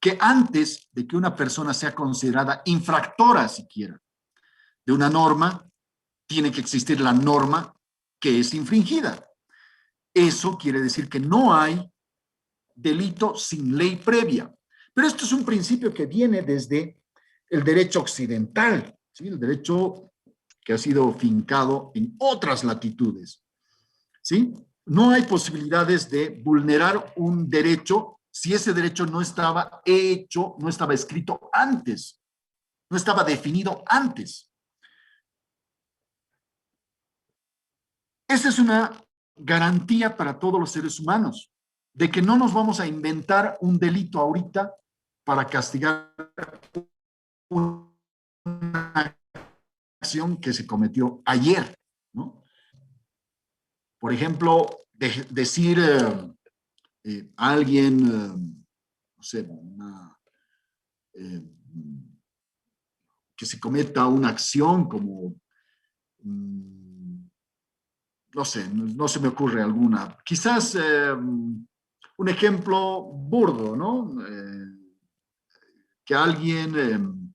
que antes de que una persona sea considerada infractora siquiera de una norma, tiene que existir la norma que es infringida. Eso quiere decir que no hay delito sin ley previa. Pero esto es un principio que viene desde el derecho occidental, ¿sí? El derecho que ha sido fincado en otras latitudes, ¿sí? No hay posibilidades de vulnerar un derecho si ese derecho no estaba hecho, no estaba escrito antes, no estaba definido antes. Esa es una garantía para todos los seres humanos, de que no nos vamos a inventar un delito ahorita para castigar una acción que se cometió ayer, ¿no? Por ejemplo, decir a alguien, no sé, que se cometa una acción como, no sé, no se me ocurre alguna. Quizás un ejemplo burdo, ¿no? Que a alguien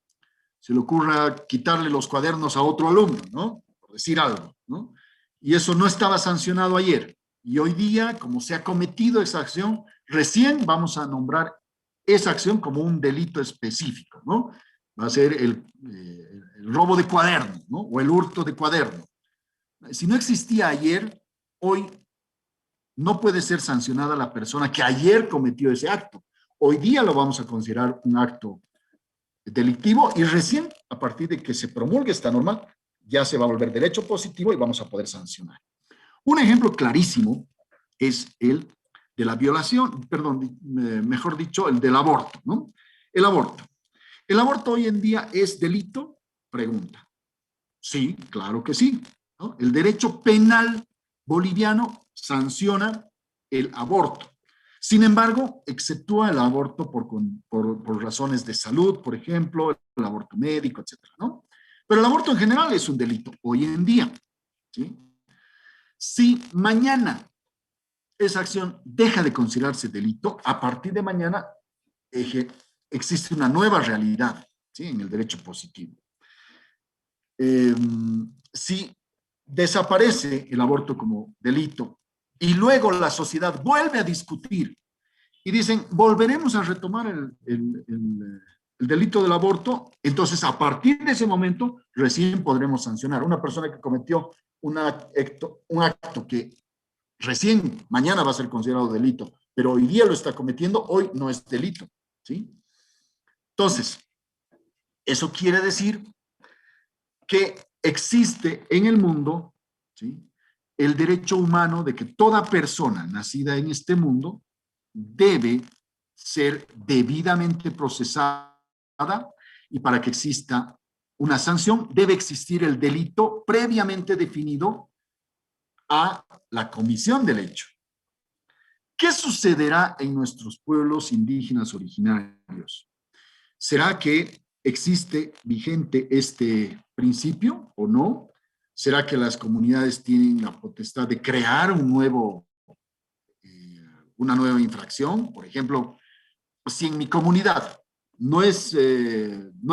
se le ocurra quitarle los cuadernos a otro alumno, ¿no? Por decir algo, ¿no? Y eso no estaba sancionado ayer. Y hoy día, como se ha cometido esa acción, recién vamos a nombrar esa acción como un delito específico, ¿no? Va a ser el robo de cuaderno, ¿no? O el hurto de cuaderno. Si no existía ayer, hoy no puede ser sancionada la persona que ayer cometió ese acto. Hoy día lo vamos a considerar un acto delictivo y recién a partir de que se promulgue esta norma ya se va a volver derecho positivo y vamos a poder sancionar. Un ejemplo clarísimo es el de la violación, perdón, mejor dicho, el del aborto, ¿no? El aborto. ¿El aborto hoy en día es delito? Pregunta. Sí, claro que sí, ¿no? El derecho penal boliviano sanciona el aborto. Sin embargo, exceptúa el aborto por razones de salud, por ejemplo, el aborto médico, etcétera, ¿no? Pero el aborto en general es un delito hoy en día, ¿sí? Si mañana esa acción deja de considerarse delito, a partir de mañana existe una nueva realidad, ¿sí? En el derecho positivo. Si desaparece el aborto como delito y luego la sociedad vuelve a discutir y dicen, volveremos a retomar el delito del aborto, entonces a partir de ese momento recién podremos sancionar. Una persona que cometió un acto que recién mañana va a ser considerado delito, pero hoy día lo está cometiendo, hoy no es delito, ¿sí? Entonces, eso quiere decir que existe en el mundo, ¿sí?, el derecho humano de que toda persona nacida en este mundo debe ser debidamente procesada y para que exista una sanción debe existir el delito previamente definido a la comisión del hecho. ¿Qué sucederá en nuestros pueblos indígenas originarios? ¿Será que existe vigente este principio o no? ¿Será que las comunidades tienen la potestad de crear una nueva infracción? Por ejemplo, si en mi comunidad no es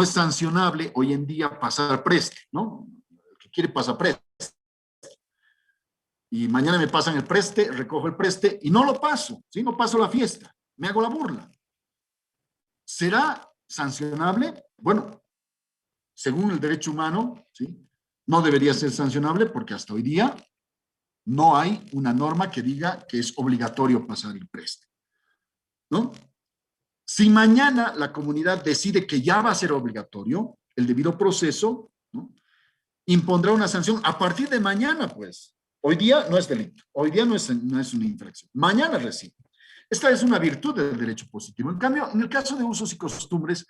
sancionable hoy en día pasar preste, ¿no? El que quiere pasar preste. Y mañana me pasan el preste, recojo el preste y no lo paso, ¿sí? No paso la fiesta, me hago la burla. ¿Será sancionable? Bueno, según el derecho humano, ¿sí?, no debería ser sancionable porque hasta hoy día no hay una norma que diga que es obligatorio pasar el preste, ¿no? Si mañana la comunidad decide que ya va a ser obligatorio, el debido proceso, ¿no?, impondrá una sanción a partir de mañana, pues. Hoy día no es delito, hoy día no es una infracción, mañana recién. Esta es una virtud del derecho positivo. En cambio, en el caso de usos y costumbres,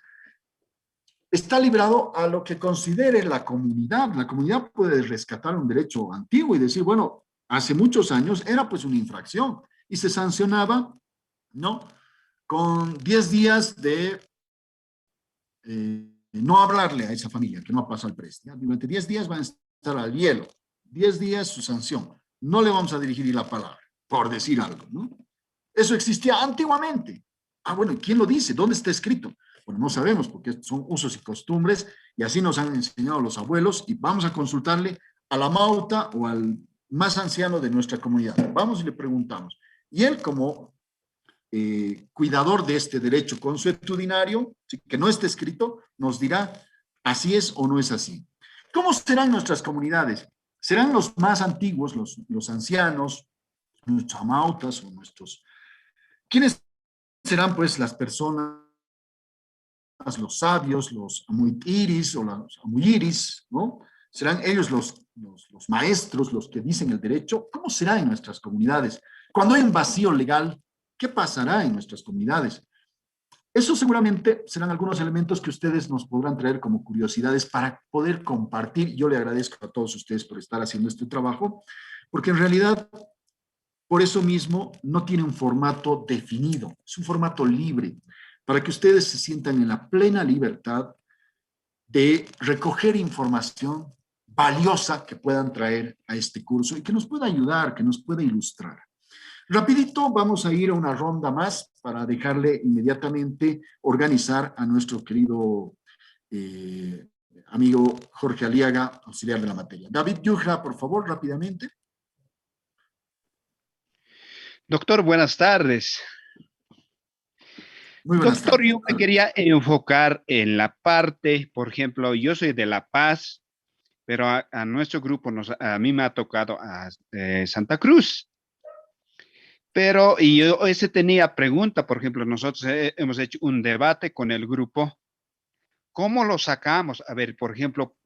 está librado a lo que considere la comunidad. La comunidad puede rescatar un derecho antiguo y decir, bueno, hace muchos años era pues una infracción y se sancionaba, ¿no?, con 10 días de no hablarle a esa familia que no ha pasado el preste. Durante 10 días van a estar al hielo. 10 días su sanción. No le vamos a dirigir la palabra, por decir algo, ¿no? Eso existía antiguamente. Ah, bueno, ¿quién lo dice? ¿Dónde está escrito? Bueno, no sabemos porque son usos y costumbres y así nos han enseñado los abuelos y vamos a consultarle a la mauta o al más anciano de nuestra comunidad. Vamos y le preguntamos. Y él, como cuidador de este derecho consuetudinario, que no está escrito, nos dirá así es o no es así. ¿Cómo serán nuestras comunidades? ¿Serán los más antiguos, los ancianos, nuestros amautas o nuestros... ¿Quiénes serán pues las personas, los sabios, los amuitiris o los amuyiris, ¿no? ¿Serán ellos los maestros, los que dicen el derecho? ¿Cómo será en nuestras comunidades? Cuando hay un vacío legal, ¿qué pasará en nuestras comunidades? Eso seguramente serán algunos elementos que ustedes nos podrán traer como curiosidades para poder compartir. Yo le agradezco a todos ustedes por estar haciendo este trabajo, porque en realidad, por eso mismo, no tiene un formato definido, es un formato libre, para que ustedes se sientan en la plena libertad de recoger información valiosa que puedan traer a este curso y que nos pueda ayudar, que nos pueda ilustrar. Rapidito vamos a ir a una ronda más para dejarle inmediatamente organizar a nuestro querido amigo Jorge Aliaga, auxiliar de la materia. David Yuja, por favor, rápidamente. Doctor, buenas tardes. Muy buenas Doctor, tardes. yo me quería enfocar en la parte, por ejemplo, yo soy de La Paz, pero a nuestro grupo, a mí me ha tocado a Santa Cruz. Pero, y yo ese tenía pregunta, por ejemplo, nosotros hemos hecho un debate con el grupo. ¿Cómo lo sacamos? A ver, por ejemplo,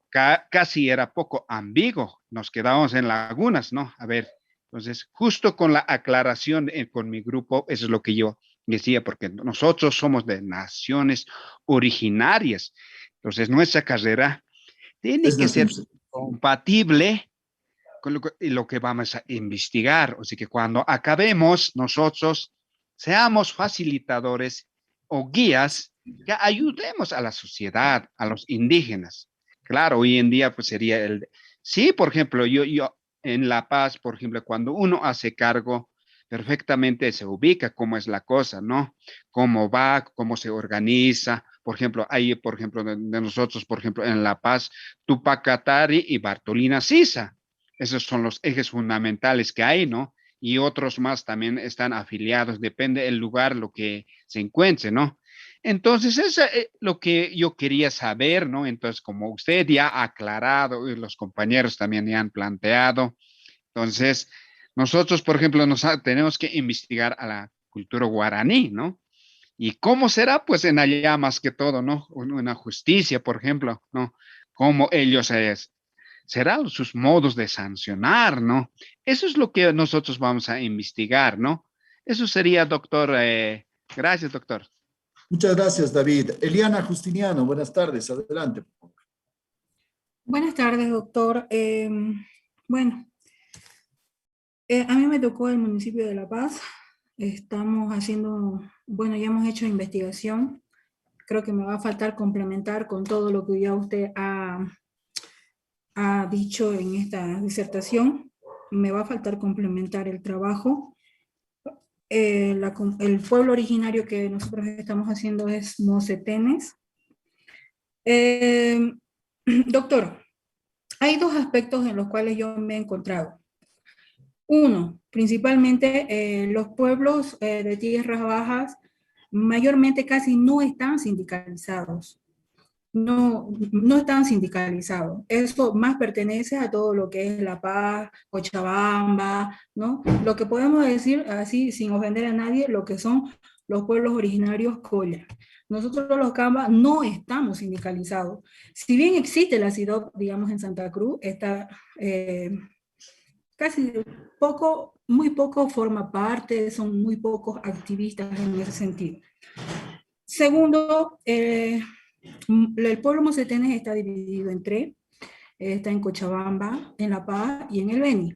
casi era poco ambiguo, nos quedábamos en lagunas, ¿no? A ver, entonces, justo con la aclaración con mi grupo, eso es lo que yo decía, porque nosotros somos de naciones originarias, entonces nuestra carrera tiene que ser compatible con lo que vamos a investigar, o sea que cuando acabemos nosotros seamos facilitadores o guías que ayudemos a la sociedad, a los indígenas. Claro, hoy en día pues sería sí, por ejemplo, yo en La Paz, por ejemplo, cuando uno hace cargo, perfectamente se ubica cómo es la cosa, ¿no? Cómo va, cómo se organiza. Por ejemplo, ahí, por ejemplo, de nosotros, por ejemplo, en La Paz, Tupac Katari y Bartolina Sisa. Esos son los ejes fundamentales que hay, ¿no? Y otros más también están afiliados, depende del lugar, lo que se encuentre, ¿no? Entonces, eso es lo que yo quería saber, ¿no? Entonces, como usted ya ha aclarado y los compañeros también ya han planteado, entonces, nosotros, por ejemplo, tenemos que investigar a la cultura guaraní, ¿no? ¿Y cómo será? Pues en allá más que todo, ¿no? Una justicia, por ejemplo, ¿no? Cómo ellos serán sus modos de sancionar, ¿no? Eso es lo que nosotros vamos a investigar, ¿no? Eso sería, doctor. Gracias, doctor. Muchas gracias, David. Eliana Justiniano, buenas tardes. Adelante. Buenas tardes, doctor. Bueno, a mí me tocó el municipio de La Paz. Estamos haciendo, bueno, ya hemos hecho investigación. Creo que me va a faltar complementar con todo lo que ya usted ha dicho en esta disertación. Me va a faltar complementar el trabajo. El pueblo originario que nosotros estamos haciendo es Mocetenes. Doctor, hay dos aspectos en los cuales yo me he encontrado. Uno, principalmente los pueblos de tierras bajas mayormente casi no están sindicalizados. No están sindicalizados. Eso más pertenece a todo lo que es La Paz, Cochabamba, ¿no? Lo que podemos decir así, sin ofender a nadie, lo que son los pueblos originarios Colla. Nosotros los Camba no estamos sindicalizados. Si bien existe la CIDOB, digamos en Santa Cruz, está casi muy poco forma parte, son muy pocos activistas en ese sentido. Segundo, el pueblo Mocetenes está dividido en tres, está en Cochabamba, en La Paz y en el Beni.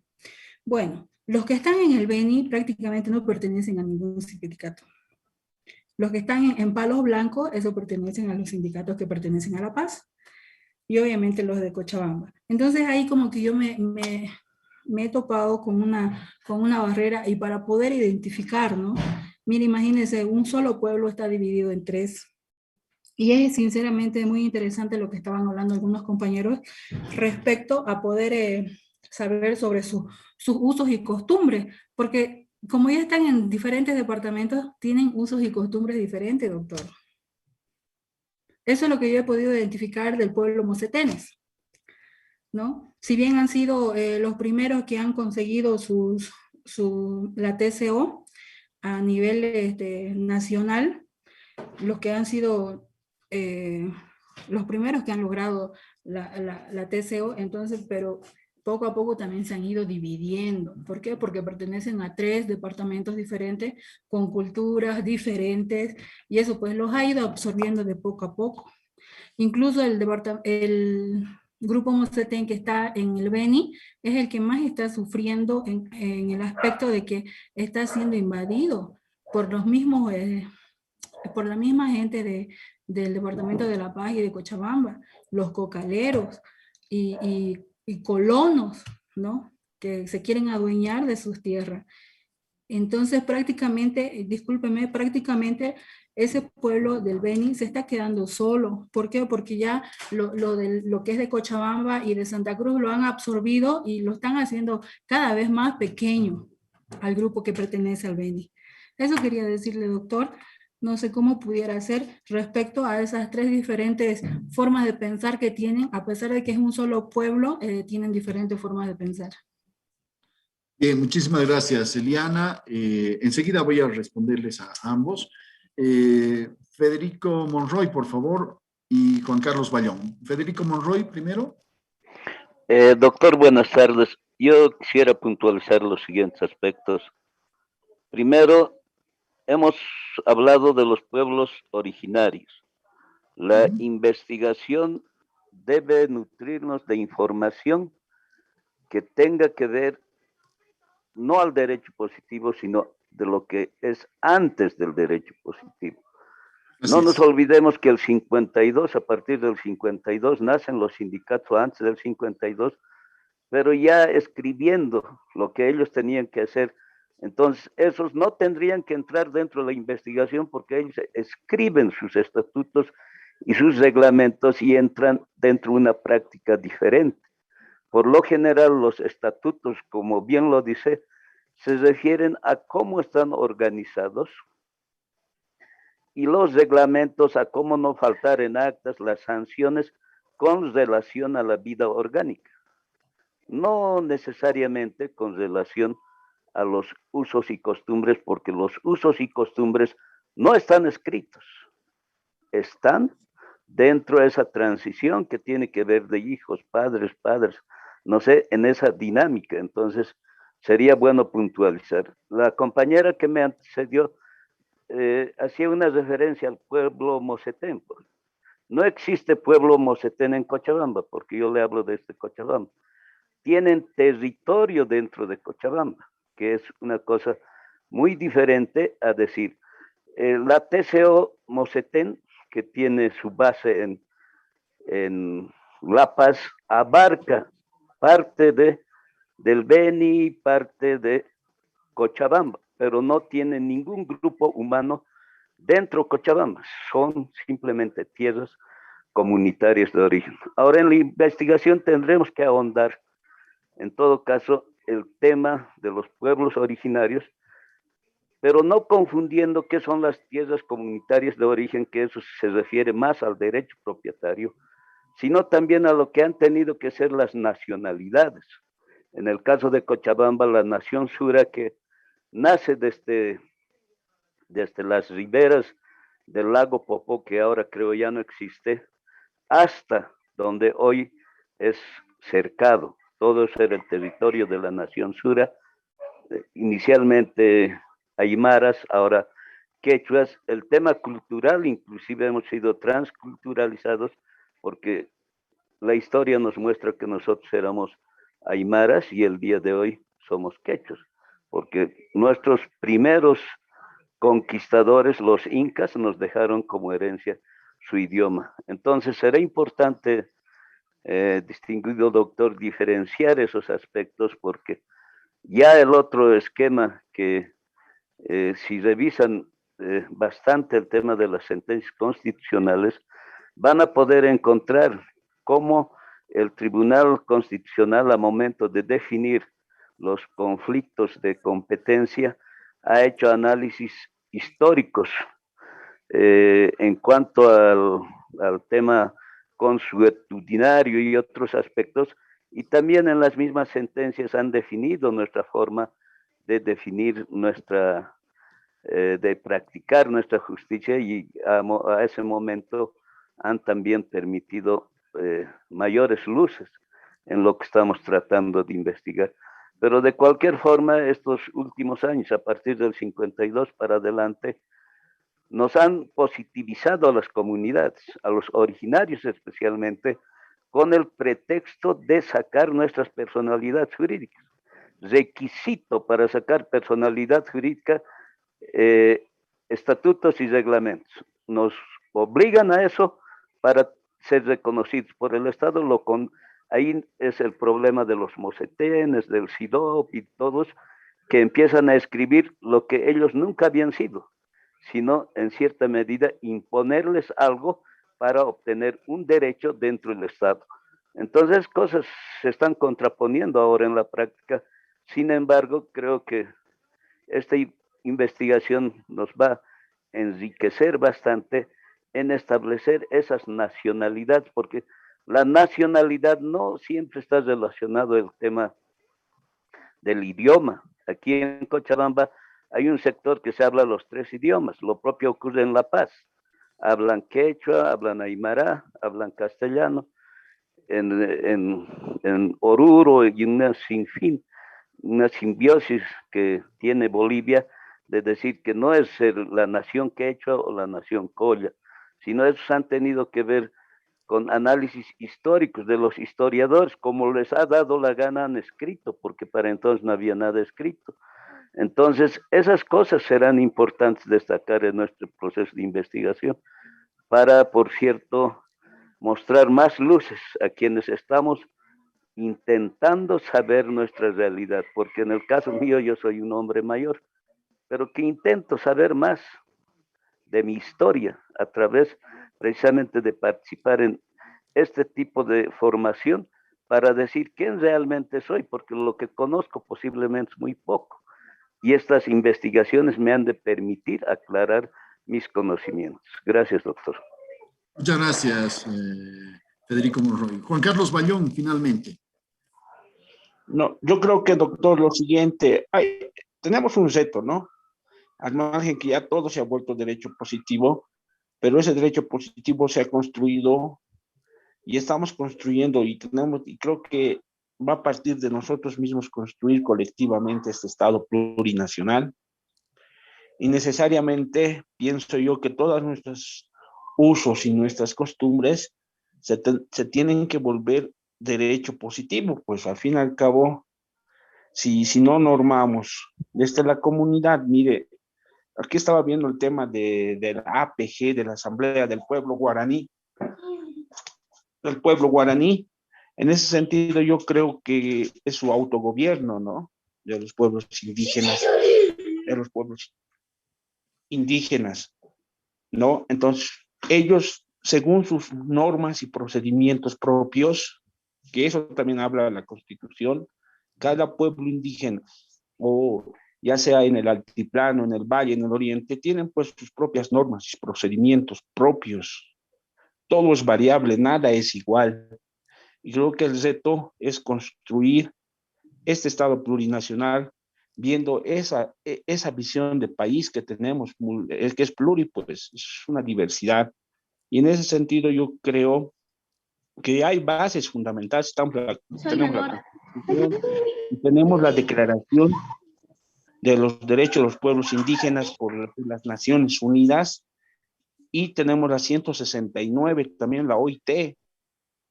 Bueno, los que están en el Beni prácticamente no pertenecen a ningún sindicato. Los que están en Palos Blancos, eso pertenecen a los sindicatos que pertenecen a La Paz, y obviamente los de Cochabamba. Entonces ahí como que yo me he topado con una barrera, y para poder identificar, ¿no? Mira, imagínense, un solo pueblo está dividido en tres. Y es sinceramente muy interesante lo que estaban hablando algunos compañeros respecto a poder saber sobre sus usos y costumbres, porque como ya están en diferentes departamentos, tienen usos y costumbres diferentes, doctor. Eso es lo que yo he podido identificar del pueblo Mocetenes, ¿no? Si bien han sido los primeros que han conseguido la TCO a nivel nacional, los que han sido los primeros que han logrado la TCO, entonces, pero poco a poco también se han ido dividiendo. ¿Por qué? Porque pertenecen a 3 departamentos diferentes, con culturas diferentes, y eso pues los ha ido absorbiendo de poco a poco. Incluso el grupo Mocetén que está en el Beni es el que más está sufriendo en el aspecto de que está siendo invadido por los mismos, por la misma gente del departamento de La Paz y de Cochabamba, los cocaleros y colonos, ¿no? Que se quieren adueñar de sus tierras. Entonces prácticamente, discúlpeme, prácticamente ese pueblo del Beni se está quedando solo. ¿Por qué? Porque ya lo que es de Cochabamba y de Santa Cruz lo han absorbido y lo están haciendo cada vez más pequeño al grupo que pertenece al Beni. Eso quería decirle, doctor. No sé cómo pudiera ser respecto a esas 3 diferentes formas de pensar que tienen, a pesar de que es un solo pueblo, tienen diferentes formas de pensar. Bien, muchísimas gracias, Eliana. Enseguida voy a responderles a ambos. Federico Monroy, por favor, y Juan Carlos Bayón. Federico Monroy, primero. Doctor, buenas tardes. Yo quisiera puntualizar los siguientes aspectos. Primero, hemos hablado de los pueblos originarios. La investigación debe nutrirnos de información que tenga que ver no al derecho positivo, sino de lo que es antes del derecho positivo. No nos olvidemos que el 52, a partir del 52, nacen los sindicatos antes del 52, pero ya escribiendo lo que ellos tenían que hacer. Entonces, esos no tendrían que entrar dentro de la investigación porque ellos escriben sus estatutos y sus reglamentos y entran dentro de una práctica diferente. Por lo general, los estatutos, como bien lo dice, se refieren a cómo están organizados y los reglamentos a cómo no faltar en actas las sanciones con relación a la vida orgánica. No necesariamente con relación a los usos y costumbres, porque los usos y costumbres no están escritos, están dentro de esa transición que tiene que ver de hijos, padres, no sé, en esa dinámica. Entonces, sería bueno puntualizar. La compañera que me antecedió hacía una referencia al pueblo Mocetén. No existe pueblo Mocetén en Cochabamba, porque yo le hablo de Cochabamba. Tienen territorio dentro de Cochabamba, que es una cosa muy diferente a decir, la TCO Mocetén, que tiene su base en La Paz, abarca parte del Beni, parte de Cochabamba, pero no tiene ningún grupo humano dentro de Cochabamba, son simplemente tierras comunitarias de origen. Ahora en la investigación tendremos que ahondar, en todo caso, el tema de los pueblos originarios, pero no confundiendo qué son las tierras comunitarias de origen, que eso se refiere más al derecho propietario, sino también a lo que han tenido que ser las nacionalidades. En el caso de Cochabamba, la nación Sura, que nace desde las riberas del lago Popó, que ahora creo ya no existe, hasta donde hoy es cercado. Todo eso era el territorio de la nación Sura, inicialmente aymaras, ahora quechuas. El tema cultural, inclusive hemos sido transculturalizados, porque la historia nos muestra que nosotros éramos aymaras y el día de hoy somos quechos, porque nuestros primeros conquistadores, los incas, nos dejaron como herencia su idioma. Entonces será importante, distinguido doctor, diferenciar esos aspectos, porque ya el otro esquema que si revisan bastante el tema de las sentencias constitucionales, van a poder encontrar cómo el Tribunal Constitucional, a momento de definir los conflictos de competencia, ha hecho análisis históricos en cuanto al tema consuetudinario y otros aspectos, y también en las mismas sentencias han definido nuestra forma de definir de practicar nuestra justicia, y a ese momento han también permitido mayores luces. en lo que estamos tratando de investigar. Pero de cualquier forma, estos últimos años, a partir del 52 para adelante, nos han positivizado a las comunidades, a los originarios especialmente, con el pretexto de sacar nuestras personalidades jurídicas. Requisito para sacar personalidad jurídica, estatutos y reglamentos. Nos obligan a eso para ser reconocidos por el Estado. Ahí es el problema de los mocetenes, del SIDOP y todos, que empiezan a escribir lo que ellos nunca habían sido, sino en cierta medida imponerles algo para obtener un derecho dentro del Estado. Entonces, cosas se están contraponiendo ahora en la práctica. Sin embargo, creo que esta investigación nos va a enriquecer bastante en establecer esas nacionalidades, porque la nacionalidad no siempre está relacionado al tema del idioma. Aquí en Cochabamba hay un sector que se habla los 3 idiomas. Lo propio ocurre en La Paz. Hablan quechua, hablan aymara, hablan castellano. En Oruro y una simbiosis que tiene Bolivia de decir que no es la nación quechua o la nación colla, sino esos han tenido que ver con análisis históricos de los historiadores, como les ha dado la gana han escrito, porque para entonces no había nada escrito. Entonces, esas cosas serán importantes destacar en nuestro proceso de investigación para, por cierto, mostrar más luces a quienes estamos intentando saber nuestra realidad, porque en el caso mío yo soy un hombre mayor, pero que intento saber más de mi historia a través precisamente de participar en este tipo de formación para decir quién realmente soy, porque lo que conozco posiblemente es muy poco. Y estas investigaciones me han de permitir aclarar mis conocimientos. Gracias, doctor. Muchas gracias, Federico Monroy. Juan Carlos Bayón, finalmente. No, yo creo que, doctor, lo siguiente, tenemos un reto, ¿no? Al margen que ya todo se ha vuelto derecho positivo, pero ese derecho positivo se ha construido y estamos construyendo y creo que va a partir de nosotros mismos construir colectivamente este Estado plurinacional. Y necesariamente pienso yo que todos nuestros usos y nuestras costumbres se tienen que volver derecho positivo, pues al fin y al cabo, si no normamos desde la comunidad, mire, aquí estaba viendo el tema de la APG, de la Asamblea del Pueblo Guaraní. En ese sentido, yo creo que es su autogobierno, ¿no? De los pueblos indígenas, ¿no? Entonces, ellos, según sus normas y procedimientos propios, que eso también habla de la Constitución, cada pueblo indígena, o ya sea en el altiplano, en el valle, en el oriente, tienen pues sus propias normas y procedimientos propios. Todo es variable, nada es igual. Y creo que el reto es construir este Estado plurinacional, viendo esa visión de país que tenemos, que es pluri, pues es una diversidad. Y en ese sentido yo creo que hay bases fundamentales. Tenemos la Declaración de los Derechos de los Pueblos Indígenas por las Naciones Unidas y tenemos la 169, también la OIT,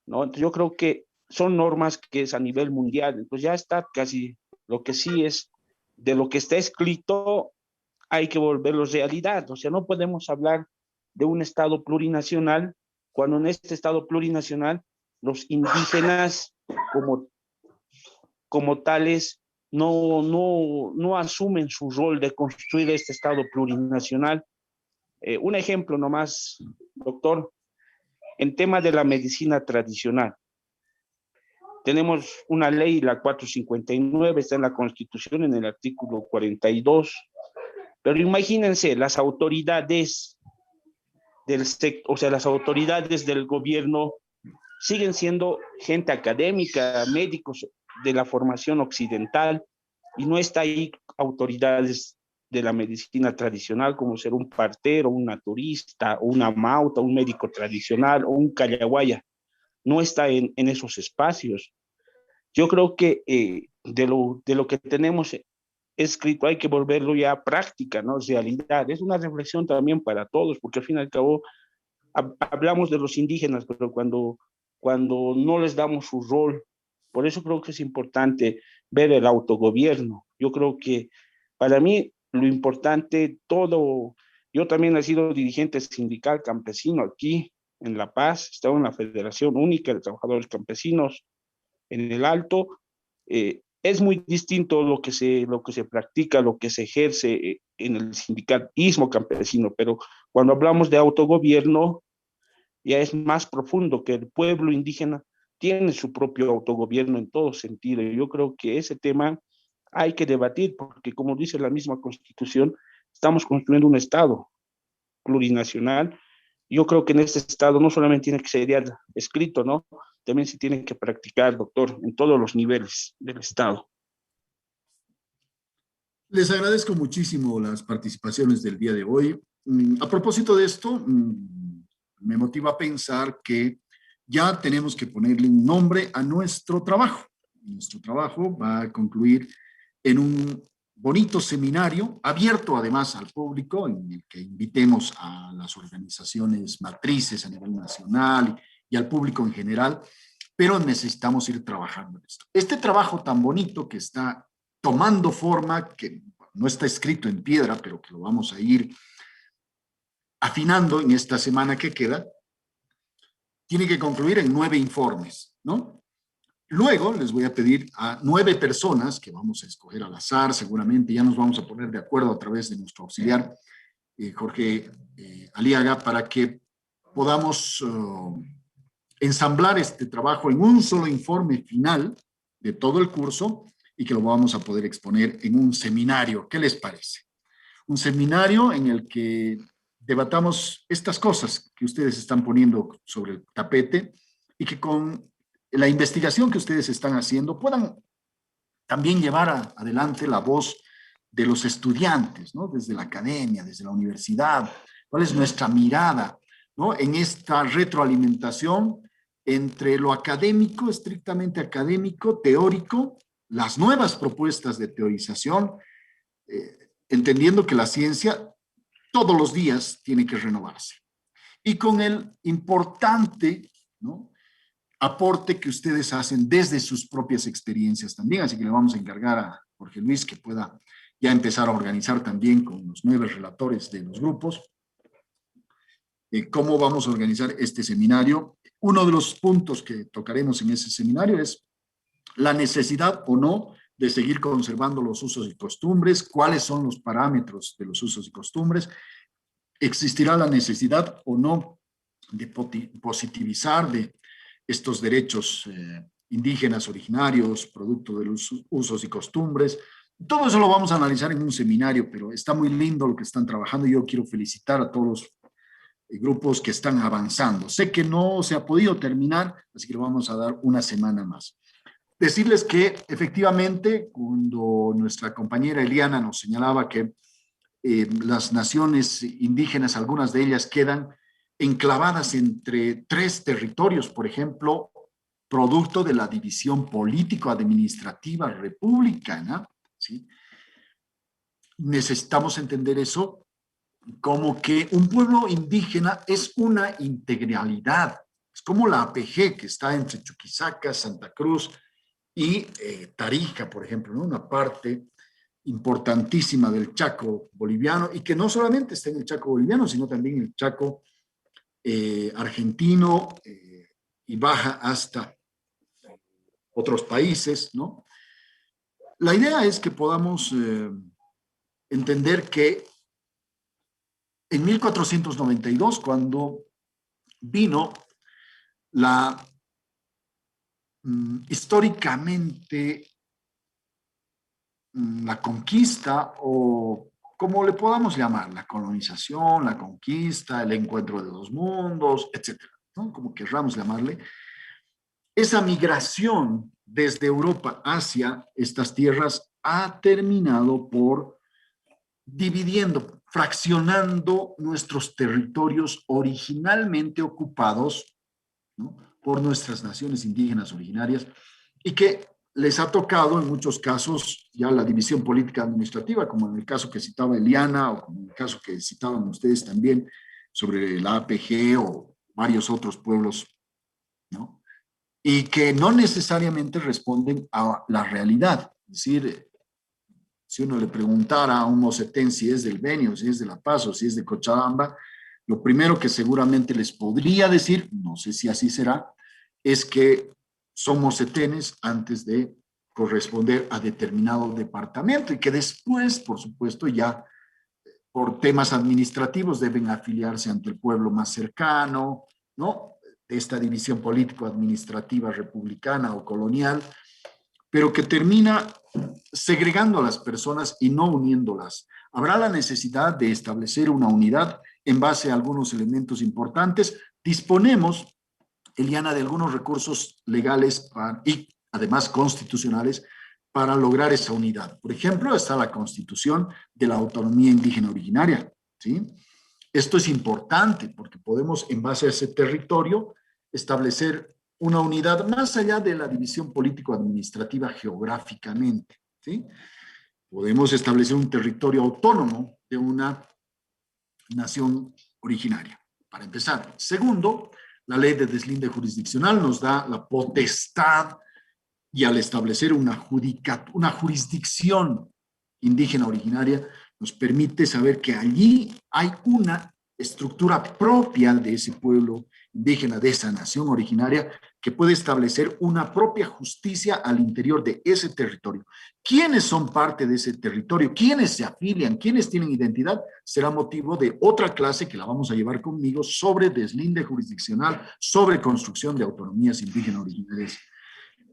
¿no? Entonces yo creo que son normas que es a nivel mundial, entonces ya está casi, lo que sí es, de lo que está escrito hay que volverlo realidad, o sea, no podemos hablar de un Estado plurinacional cuando en este Estado plurinacional los indígenas como tales no asumen su rol de construir este Estado plurinacional. Un ejemplo nomás, doctor, en tema de la medicina tradicional. Tenemos una ley, la 459, está en la Constitución, en el artículo 42, pero imagínense, las autoridades las autoridades del gobierno siguen siendo gente académica, médicos de la formación occidental, y no está ahí autoridades de la medicina tradicional, como ser un partero, un naturista, una mauta, un médico tradicional o un callahuaya. No está en esos espacios. Yo creo que de lo que tenemos escrito hay que volverlo ya a práctica, ¿no? Realidad. Es una reflexión también para todos, porque al fin y al cabo hablamos de los indígenas, pero cuando no les damos su rol, por eso creo que es importante ver el autogobierno. Yo creo que para mí lo importante, yo también he sido dirigente sindical campesino aquí en La Paz, estaba en la Federación Única de Trabajadores Campesinos en el Alto. Es muy distinto lo que se practica, lo que se ejerce en el sindicalismo campesino, pero cuando hablamos de autogobierno, ya es más profundo, que el pueblo indígena tiene su propio autogobierno en todo sentido. Y yo creo que ese tema hay que debatir, porque como dice la misma Constitución, estamos construyendo un Estado plurinacional. Yo creo que en este Estado no solamente tiene que ser ya escrito, ¿no? También se tiene que practicar, doctor, en todos los niveles del Estado. Les agradezco muchísimo las participaciones del día de hoy. A propósito de esto, me motiva a pensar que ya tenemos que ponerle un nombre a nuestro trabajo. Nuestro trabajo va a concluir en un bonito seminario, abierto además al público, en el que invitemos a las organizaciones matrices a nivel nacional y al público en general, pero necesitamos ir trabajando en esto. Este trabajo tan bonito que está tomando forma, que no está escrito en piedra, pero que lo vamos a ir afinando en esta semana que queda, tiene que concluir en 9 informes, ¿no? Luego les voy a pedir a 9 personas, que vamos a escoger al azar, seguramente ya nos vamos a poner de acuerdo a través de nuestro auxiliar, Jorge Aliaga, para que podamos ensamblar este trabajo en un solo informe final de todo el curso y que lo vamos a poder exponer en un seminario. ¿Qué les parece? Un seminario en el que debatamos estas cosas que ustedes están poniendo sobre el tapete y que con la investigación que ustedes están haciendo puedan también llevar adelante la voz de los estudiantes, ¿no? Desde la academia, desde la universidad, cuál es nuestra mirada, ¿no? En esta retroalimentación entre lo académico, estrictamente académico, teórico, las nuevas propuestas de teorización, entendiendo que la ciencia todos los días tiene que renovarse. Y con el importante, ¿no?, aporte que ustedes hacen desde sus propias experiencias también. Así que le vamos a encargar a Jorge Luis que pueda ya empezar a organizar también con los 9 relatores de los grupos cómo vamos a organizar este seminario. Uno de los puntos que tocaremos en ese seminario es la necesidad o no de seguir conservando los usos y costumbres, cuáles son los parámetros de los usos y costumbres, existirá la necesidad o no de positivizar de estos derechos indígenas originarios, producto de los usos y costumbres. Todo eso lo vamos a analizar en un seminario, pero está muy lindo lo que están trabajando y yo quiero felicitar a todos los grupos que están avanzando. Sé que no se ha podido terminar, así que le vamos a dar una semana más. Decirles que efectivamente, cuando nuestra compañera Eliana nos señalaba que las naciones indígenas, algunas de ellas quedan enclavadas entre 3 territorios, por ejemplo, producto de la división político-administrativa republicana, ¿sí? Necesitamos entender eso como que un pueblo indígena es una integralidad. Es como la APG que está entre Chuquisaca, Santa Cruz y Tarija, por ejemplo, ¿no? Una parte importantísima del Chaco boliviano y que no solamente está en el Chaco boliviano, sino también en el Chaco argentino y baja hasta otros países, ¿no? La idea es que podamos entender que en 1492, cuando vino la históricamente la conquista, o como le podamos llamar, la colonización, la conquista, el encuentro de 2 mundos, etcétera, ¿no? Como querramos llamarle, esa migración desde Europa hacia estas tierras ha terminado por dividiendo, fraccionando nuestros territorios originalmente ocupados, ¿no?, por nuestras naciones indígenas originarias y que les ha tocado en muchos casos ya la división política administrativa, como en el caso que citaba Eliana o como en el caso que citaban ustedes también sobre la APG o varios otros pueblos, ¿no? Y que no necesariamente responden a la realidad. Es decir, si uno le preguntara a un mosetén si es del Beni o si es de La Paz o si es de Cochabamba, lo primero que seguramente les podría decir, no sé si así será, es que son mosetenes antes de corresponder a determinado departamento y que después, por supuesto, ya por temas administrativos deben afiliarse ante el pueblo más cercano, ¿no? De esta división político-administrativa republicana o colonial, pero que termina segregando a las personas y no uniéndolas. Habrá la necesidad de establecer una unidad en base a algunos elementos importantes. Disponemos, Eliana, de algunos recursos legales y además constitucionales para lograr esa unidad. Por ejemplo, está la Constitución de la Autonomía Indígena Originaria, ¿sí? Esto es importante porque podemos, en base a ese territorio, establecer una unidad más allá de la división político-administrativa geográficamente, ¿sí? Podemos establecer un territorio autónomo de una nación originaria, para empezar. Segundo, la ley de deslinde jurisdiccional nos da la potestad y al establecer una jurisdicción indígena originaria nos permite saber que allí hay una estructura propia de ese pueblo indígena, de esa nación originaria, que puede establecer una propia justicia al interior de ese territorio. ¿Quiénes son parte de ese territorio? ¿Quiénes se afilian? ¿Quiénes tienen identidad? Será motivo de otra clase que la vamos a llevar conmigo sobre deslinde jurisdiccional, sobre construcción de autonomías indígenas originarias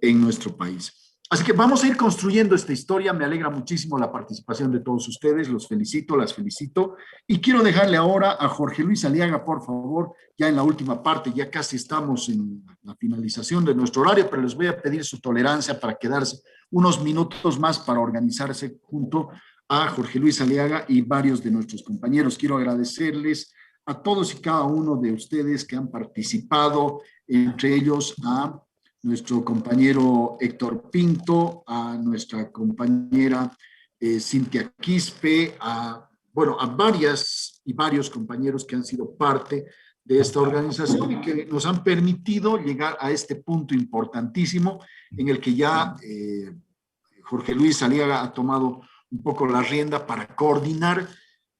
en nuestro país. Así que vamos a ir construyendo esta historia. Me alegra muchísimo la participación de todos ustedes. Los felicito, las felicito. Y quiero dejarle ahora a Jorge Luis Aliaga, por favor, ya en la última parte, ya casi estamos en la finalización de nuestro horario, pero les voy a pedir su tolerancia para quedarse unos minutos más para organizarse junto a Jorge Luis Aliaga y varios de nuestros compañeros. Quiero agradecerles a todos y cada uno de ustedes que han participado, entre ellos a nuestro compañero Héctor Pinto, a nuestra compañera Cintia Quispe, a varias y varios compañeros que han sido parte de esta organización y que nos han permitido llegar a este punto importantísimo en el que ya Jorge Luis Aliaga ha tomado un poco la rienda para coordinar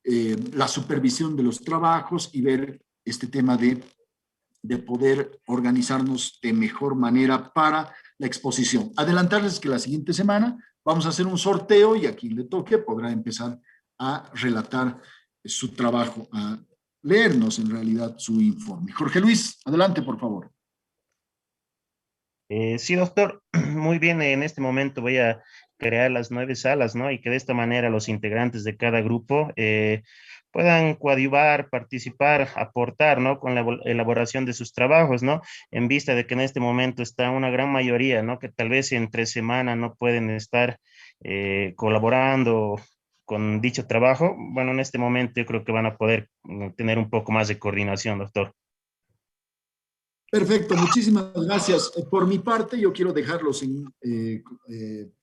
la supervisión de los trabajos y ver este tema de poder organizarnos de mejor manera para la exposición. Adelantarles que la siguiente semana vamos a hacer un sorteo y a quien le toque podrá empezar a relatar su trabajo, a leernos en realidad su informe. Jorge Luis, adelante, por favor. Sí, doctor, muy bien, en este momento voy a crear las 9 salas, ¿no? Y que de esta manera los integrantes de cada grupo puedan coadyuvar, participar, aportar, ¿no? Con la elaboración de sus trabajos, ¿no? En vista de que en este momento está una gran mayoría, ¿no? Que tal vez entre semana no pueden estar colaborando con dicho trabajo. Bueno, en este momento yo creo que van a poder tener un poco más de coordinación, doctor. Perfecto, muchísimas gracias. Por mi parte, yo quiero dejarlos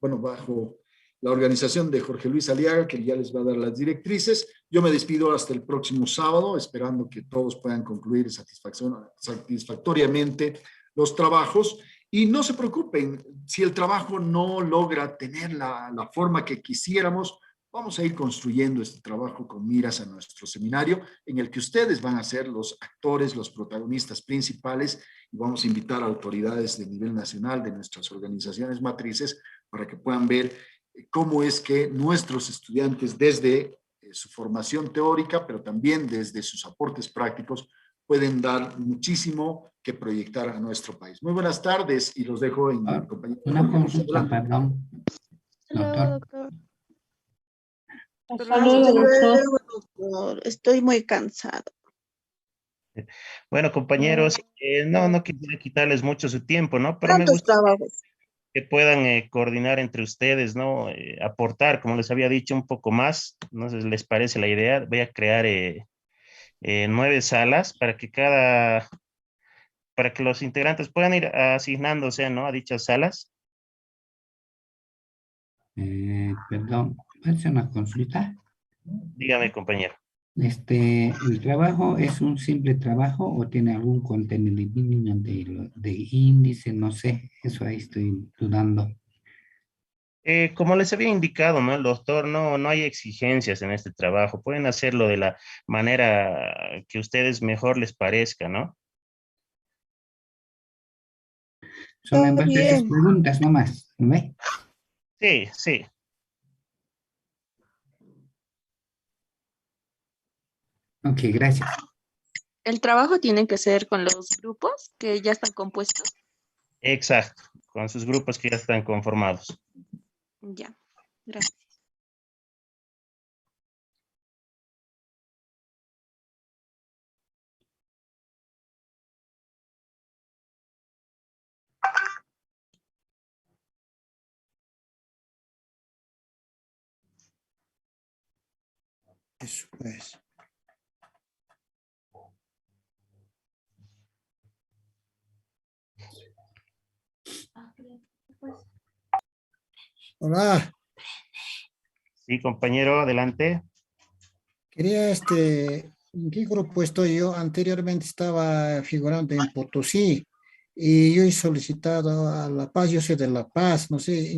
bajo la organización de Jorge Luis Aliaga, que ya les va a dar las directrices. Yo me despido hasta el próximo sábado, esperando que todos puedan concluir satisfactoriamente los trabajos. Y no se preocupen, si el trabajo no logra tener la forma que quisiéramos, vamos a ir construyendo este trabajo con miras a nuestro seminario, en el que ustedes van a ser los actores, los protagonistas principales, y vamos a invitar a autoridades de nivel nacional de nuestras organizaciones matrices para que puedan ver cómo es que nuestros estudiantes, desde su formación teórica, pero también desde sus aportes prácticos, pueden dar muchísimo que proyectar a nuestro país. Muy buenas tardes y los dejo en compañía. Una consulta, perdón. Doctor. Hasta luego, doctor. Estoy muy cansado. Bueno, compañeros, no quisiera quitarles mucho su tiempo, ¿no? Pero me Tantos gusta trabajos. que puedan coordinar entre ustedes, ¿no? Aportar, como les había dicho, un poco más. No sé si les parece la idea. Voy a crear 9 salas para que los integrantes puedan ir asignándose, ¿no? A dichas salas. Perdón, ¿puede ser una consulta? Dígame, compañero. ¿El trabajo es un simple trabajo o tiene algún contenido mínimo de índice? No sé, eso ahí estoy dudando. Como les había indicado, ¿no? El doctor, no hay exigencias en este trabajo. Pueden hacerlo de la manera que a ustedes mejor les parezca, ¿no? Son en Está base a esas bien. preguntas nomás, ¿no ve? Sí, sí. Ok, gracias. El trabajo tiene que ser con los grupos que ya están compuestos. Exacto. Con sus grupos que ya están conformados. Ya, gracias. Eso pues. Hola, Sí, compañero, adelante. quería ¿en qué grupo estoy yo? Anteriormente estaba figurando en Potosí y yo he solicitado a La Paz, yo soy de La Paz, no sé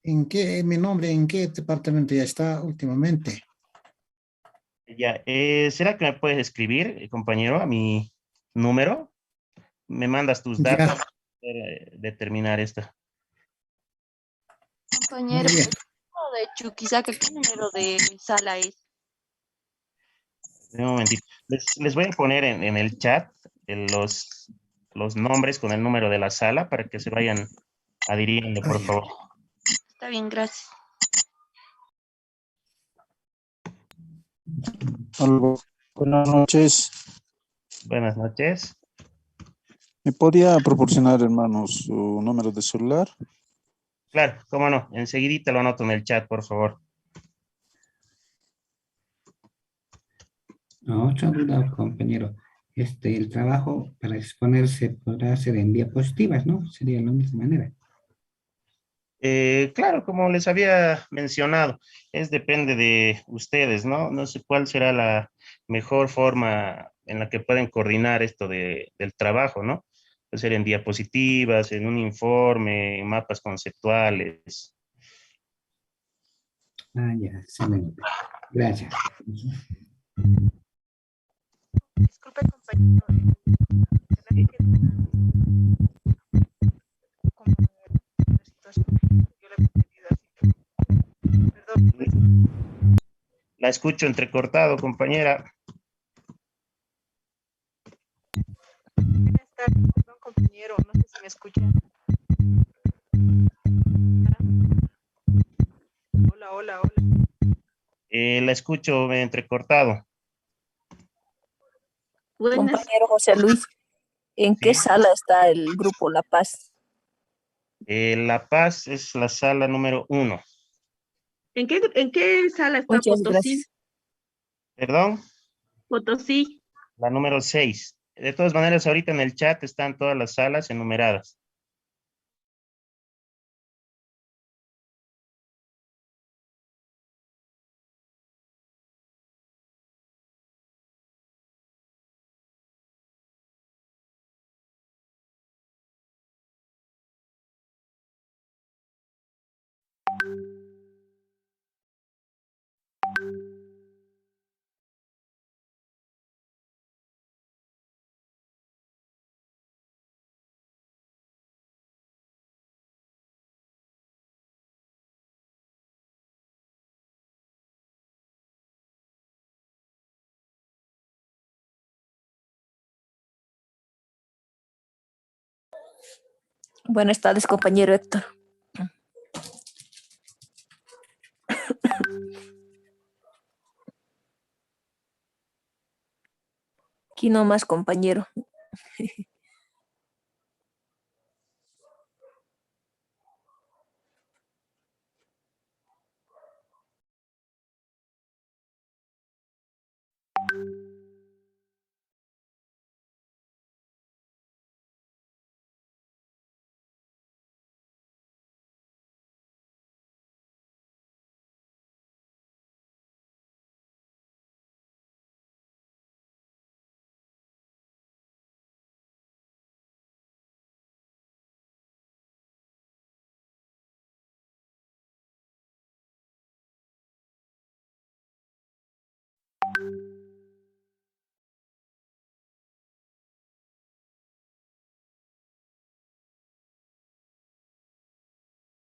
mi nombre, en qué departamento ya está últimamente. Ya, ¿será que me puedes escribir, compañero, a mi número? Me mandas tus datos Ya, para determinar esto. Compañero, muy bien. de Chuquisaca, ¿qué número de sala es? Un momentito. Les voy a poner en el chat los nombres con el número de la sala para que se vayan adhiriendo, Ah, por ya. favor. Está bien, gracias. Aló, buenas noches. Buenas noches. ¿Me podría proporcionar, hermanos, su número de celular? Claro, cómo no. Enseguidita lo anoto en el chat, por favor. Otra duda, compañero. El trabajo para exponerse podrá hacer en diapositivas, ¿no? Sería la misma manera. Claro, como les había mencionado, depende de ustedes, ¿no? No sé cuál será la mejor forma en la que pueden coordinar esto del trabajo, ¿no? Puede ser en diapositivas, en un informe, en mapas conceptuales. Ah, ya, excelente. Gracias. Disculpe, compañero. ¿Será que como la situación yo le he pedido así? Perdón, pues. La escucho entrecortado, compañera. Buenas tardes, perdón, compañero. No sé si me escucha. Hola, hola, hola. La escucho entrecortado. Buenas. Compañero José Luis, ¿en qué Sí. sala está el grupo La Paz? La Paz es la sala número 1. ¿En qué sala está Muchas Potosí? gracias. ¿Perdón? Potosí. La número 6. De todas maneras, ahorita en el chat están todas las salas enumeradas. Buenas tardes, compañero Héctor. Aquí nomás, compañero.